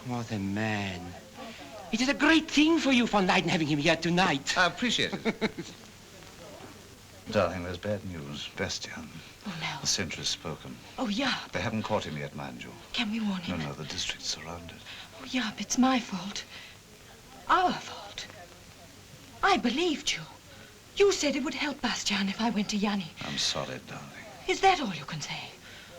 What a man. It is a great thing for you, von Leyden, having him here tonight.
I appreciate it. Darling, there's bad news. Bastian.
Oh, no.
The sentry's spoken.
Oh, Jaap.
They haven't caught him yet, mind you.
Can we warn him?
No, the district's surrounded.
Oh, Jaap, it's my fault. Our fault. I believed you. You said it would help Bastian if I went to Yanni.
I'm sorry, darling.
Is that all you can say?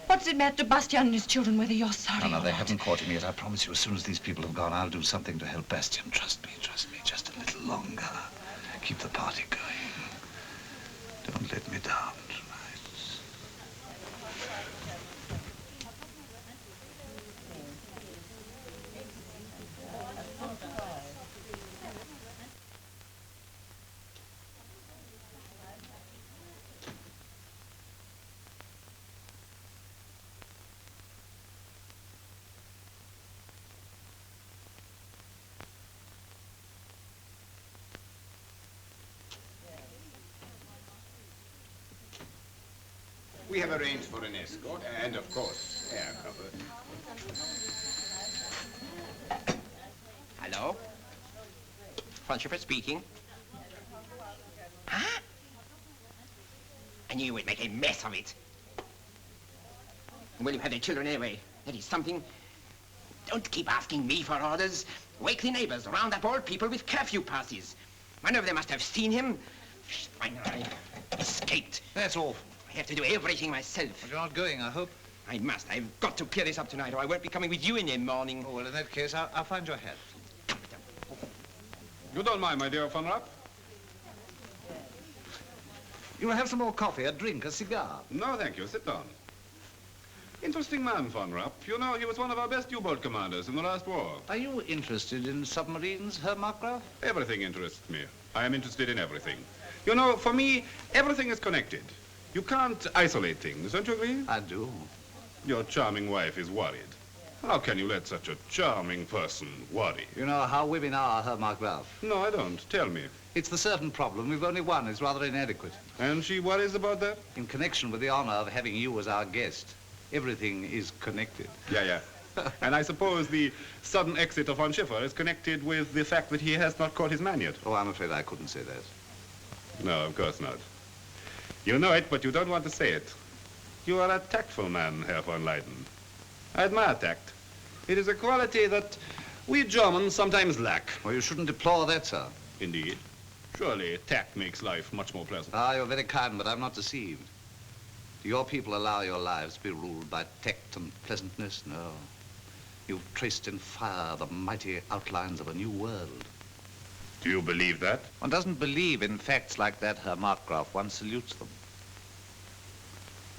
What does it matter to Bastian and his children whether you're sorry
No,
or
they
not?
haven't caught him yet. I promise you, as soon as these people have gone, I'll do something to help Bastian. Trust me, just a little longer. Keep the party going. Don't let me down tonight.
We have arranged for an escort and, of course, air cover.
Hello? Von Schiffer speaking. Huh? I knew you would make a mess of it. Well, you have the children anyway. That is something. Don't keep asking me for orders. Wake the neighbors, round up all people with curfew passes. One of them must have seen him. Finally, escaped.
That's all.
I have to do everything myself.
But you're not going, I hope.
I must. I've got to clear this up tonight, or I won't be coming with you in the morning.
Oh, well, in that case, I'll find your hat.
You don't mind, my dear von Rapp?
You will have some more coffee, a drink, a cigar.
No, thank you. Sit down. Interesting man, von Rapp. You know, he was one of our best U-boat commanders in the last war.
Are you interested in submarines, Herr Markgraf?
Everything interests me. I am interested in everything. You know, for me, everything is connected. You can't isolate things, don't you agree?
I do.
Your charming wife is worried. How can you let such a charming person worry?
You know how women are, Herr Markgraf.
No, I don't. Tell me.
It's the certain problem. We've only one. It's rather inadequate.
And she worries about that?
In connection with the honor of having you as our guest. Everything is connected.
Yeah. And I suppose the sudden exit of von Schiffer is connected with the fact that he has not caught his man yet.
Oh, I'm afraid I couldn't say that.
No, of course not. You know it, but you don't want to say it. You are a tactful man, Herr von Leyden. I admire tact. It is a quality that we Germans sometimes lack.
Well, you shouldn't deplore that, sir.
Indeed. Surely tact makes life much more pleasant.
Ah, you're very kind, but I'm not deceived. Do your people allow your lives to be ruled by tact and pleasantness? No. You've traced in fire the mighty outlines of a new world.
Do you believe that?
One doesn't believe in facts like that, Herr Markgraf. One salutes them.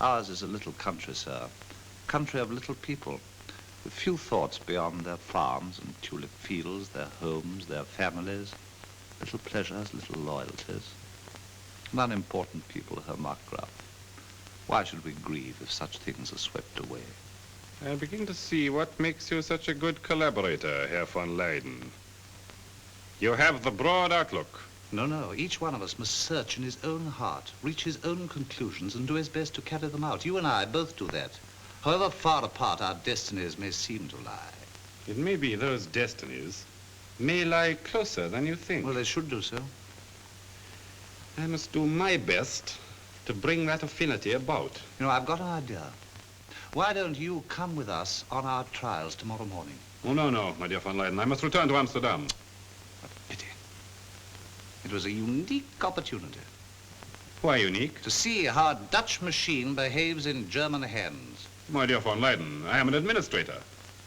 Ours is a little country, sir. Country of little people, with few thoughts beyond their farms and tulip fields, their homes, their families, little pleasures, little loyalties. An unimportant people, Herr Markgraf. Why should we grieve if such things are swept away?
I begin to see what makes you such a good collaborator, Herr von Leyden. You have the broad outlook.
No. Each one of us must search in his own heart, reach his own conclusions, and do his best to carry them out. You and I both do that, however far apart our destinies may seem to lie.
It may be those destinies may lie closer than you think.
Well, they should do so.
I must do my best to bring that affinity about.
You know, I've got an idea. Why don't you come with us on our trials tomorrow morning?
Oh, no, my dear von Leyden. I must return to Amsterdam.
It was a unique opportunity.
Why unique?
To see how a Dutch machine behaves in German hands.
My dear von Leyden, I am an administrator.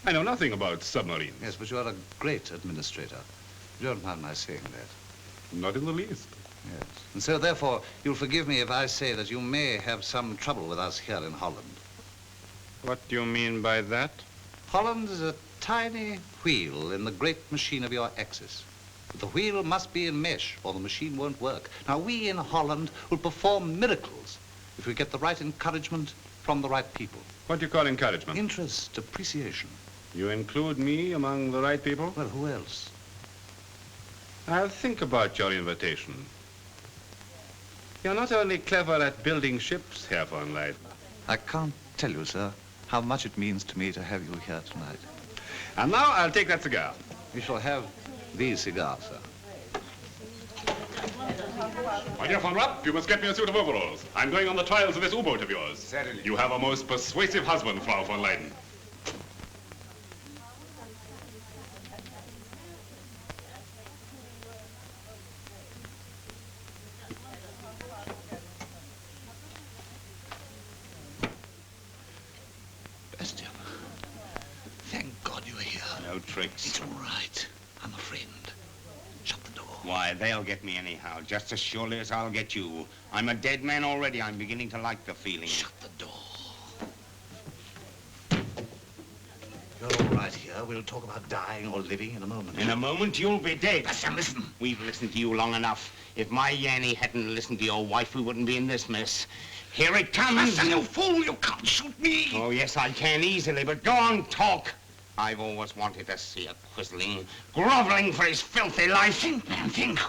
I know nothing about submarines.
Yes, but you are a great administrator. You don't mind my saying that?
Not in the least.
Yes. And so, therefore, you'll forgive me if I say that you may have some trouble with us here in Holland.
What do you mean by that?
Holland is a tiny wheel in the great machine of your Axis. But the wheel must be in mesh, or the machine won't work. Now, we in Holland will perform miracles if we get the right encouragement from the right people.
What do you call encouragement?
Interest, appreciation.
You include me among the right people?
Well, who else?
I'll think about your invitation. You're not only clever at building ships, Herr von Leyden.
I can't tell you, sir, how much it means to me to have you here tonight.
And now I'll take that cigar.
You shall have these cigars, sir.
My dear von Rapp, you must get me a suit of overalls. I'm going on the trials of this U-boat of yours.
Certainly.
You have a most persuasive husband, Frau von Leyden.
Bastian, thank God you're here.
No tricks.
It's all right. I'm a friend. Shut the door.
Why, they'll get me anyhow, just as surely as I'll get you. I'm a dead man already. I'm beginning to like the feeling.
Shut the door. You're all right here. We'll talk about dying or living in a moment.
In a moment, you'll be dead.
Bastian, listen.
We've listened to you long enough. If my Yanny hadn't listened to your wife, we wouldn't be in this mess. Here it comes.
Bastian, you fool. You can't shoot me.
Oh, yes, I can easily, but go on, talk. I've always wanted to see a quisling, groveling for his filthy life.
Think, man, think.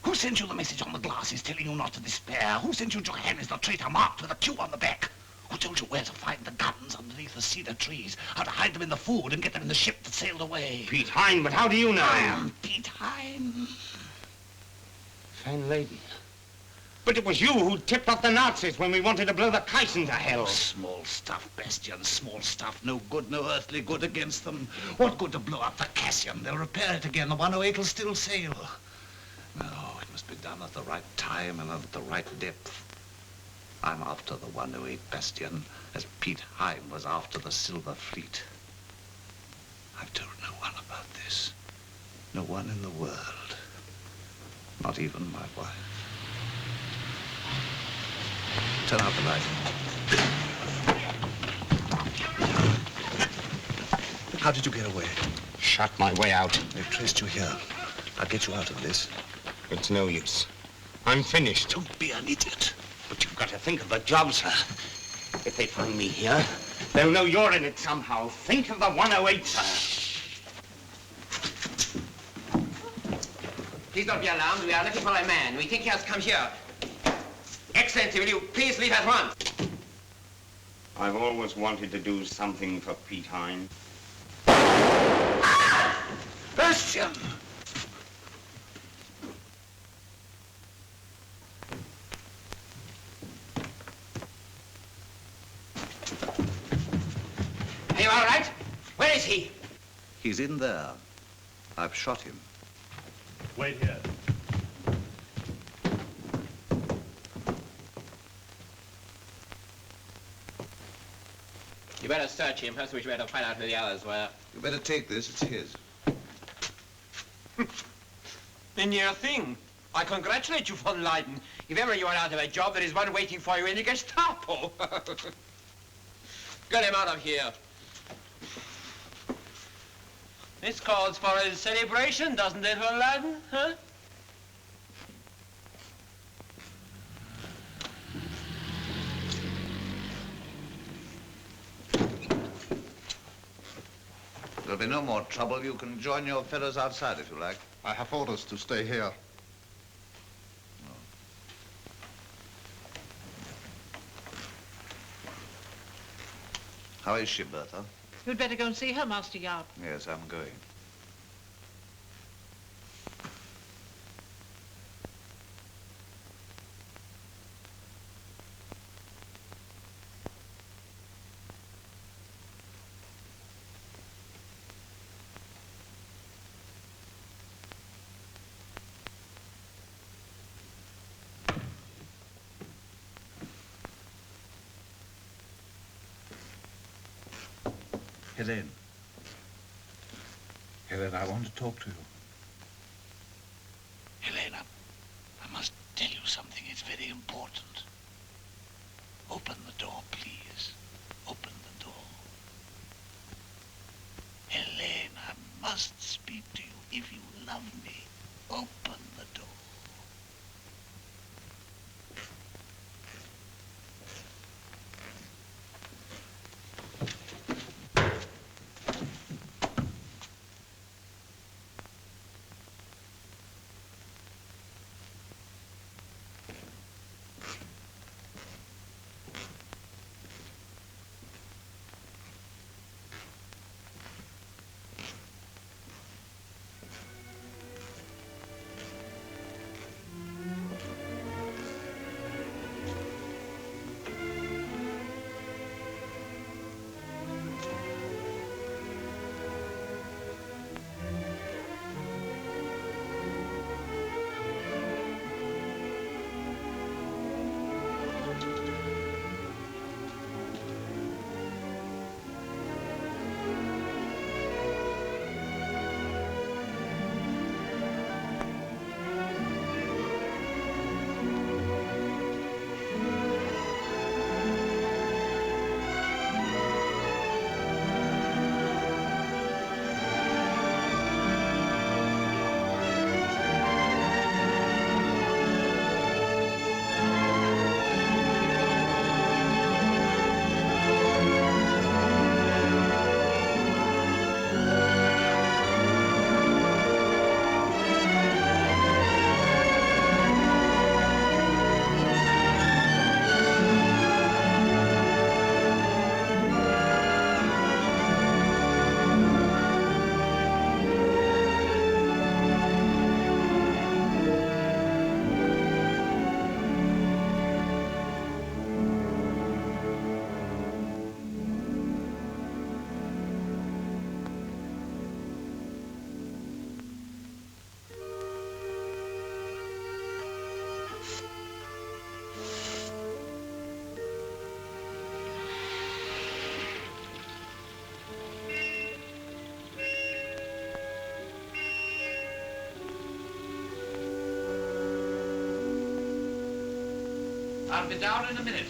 Who sent you the message on the glasses telling you not to despair? Who sent you Johannes the traitor marked with a Q on the back? Who told you where to find the guns underneath the cedar trees? How to hide them in the food and get them in the ship that sailed away?
Piet Hein, but how do you know?
I am Piet Hein.
Van Leyden. But it was you who tipped off the Nazis when we wanted to blow the Kaiser to hell.
Small stuff, Bastian, small stuff. No good, no earthly good against them. What good to blow up the Cassian? They'll repair it again. The 108 will still sail. No, it must be done at the right time and at the right depth. I'm after the 108, Bastian, as Piet Hein was after the Silver Fleet. I've told no one about this. No one in the world. Not even my wife. Turn out the light. How did you get away?
Shot my way out.
They've traced you here. I'll get you out of this.
It's no use. I'm finished.
Don't be an idiot.
But you've got to think of the job, sir. If they find me here, they'll know you're in it somehow. Think of the 108, sir.
Please don't be alarmed. We are looking for a man. We think he has come here. Excellency, will you please leave at once?
I've always wanted to do something for Piet Hein.
Bastian!
Are you all right? Where is he?
He's in there. I've shot him.
Wait here.
You better search him. First, we should better find out who the others were.
You better take this. It's his.
The near thing. I congratulate you, von Leyden. If ever you are out of a job, there is one waiting for you in the Gestapo. Get him out of here. This calls for a celebration, doesn't it, von Leyden? Huh?
be no more trouble. You can join your fellows outside if you like.
I have orders to stay here.
How is she, Bertha?
You'd better go and see her, Master Jaap.
Yes, I'm going. Helene. Helene, I want to talk to you.
Helena, I must tell you something. It's very important. Open the door, please. Open the door. Helena, I must speak to you. If you love me, open the door.
I'll be down in a minute.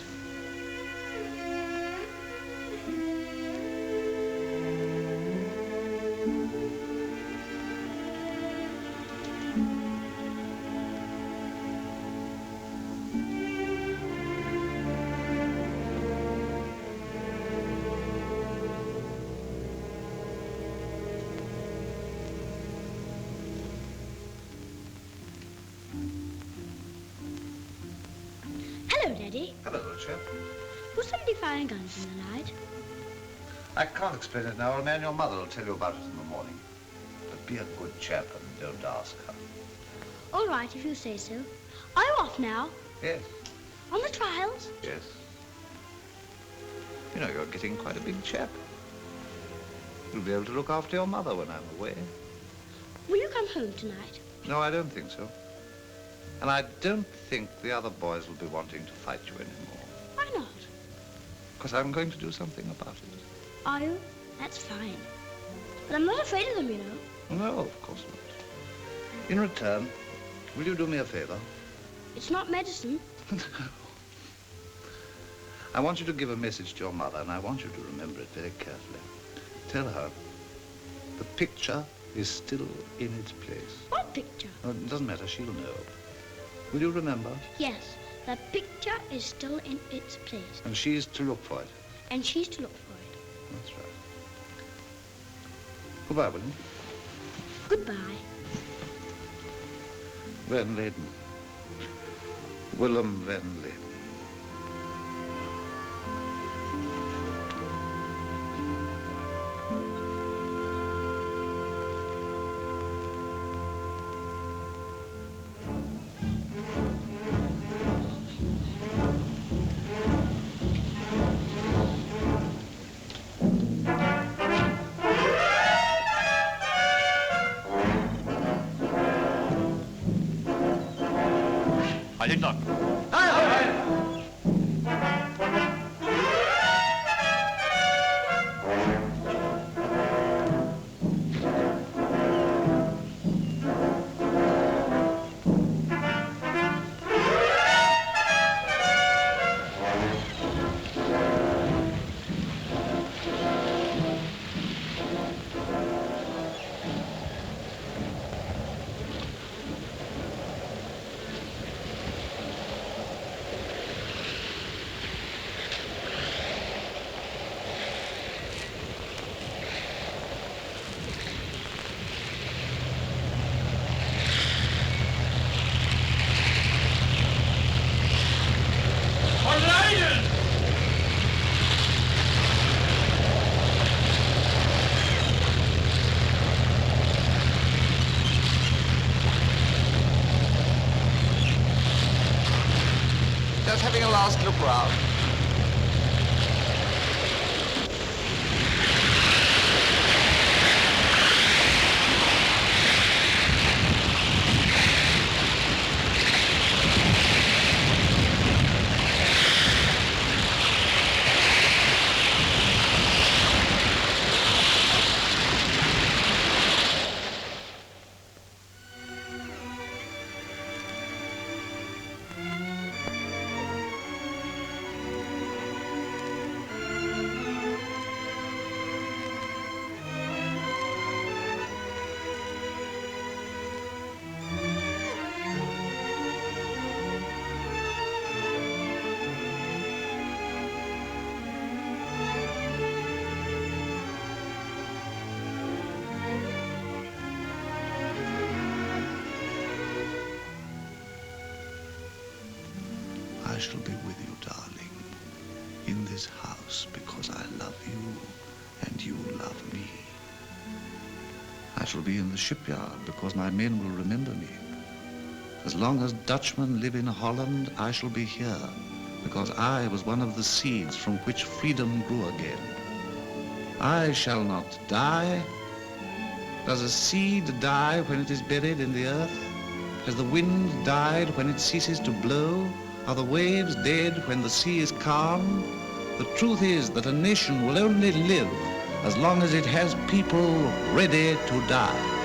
Hello, Daddy.
Hello, little chap.
Was somebody firing guns in the night?
I can't explain it now, old man. Your mother will tell you about it in the morning. But be a good chap and don't ask her.
All right, if you say so. Are you off now?
Yes,
On the trials?
yes. You know, you're getting quite a big chap. You'll be able to look after your mother when I'm away.
Will you come home tonight?
No, I don't think so. And I don't think the other boys will be wanting to fight you anymore.
Why not?
Because I'm going to do something about it.
Are you? That's fine. But I'm not afraid of them, you know.
No, of course not. In return, will you do me a favor?
It's not medicine.
I want you to give a message to your mother, and I want you to remember it very carefully. Tell her the picture is still in its place.
What picture?
Oh, it doesn't matter, she'll know. Will you remember?
Yes, the picture is still in its place.
And she's to look for it.
And she's to look for it.
That's right.
Goodbye, William.
Goodbye.
Van Leyden. Willem Van Leyden.
Alter!
Van Leyden!
Just having a last look round.
I shall be with you, darling, in this house because I love you and you love me. I shall be in the shipyard because my men will remember me. As long as Dutchmen live in Holland, I shall be here because I was one of the seeds from which freedom grew again. I shall not die. Does a seed die when it is buried in the earth? Has the wind died when it ceases to blow? Are the waves dead when the sea is calm? The truth is that a nation will only live as long as it has people ready to die.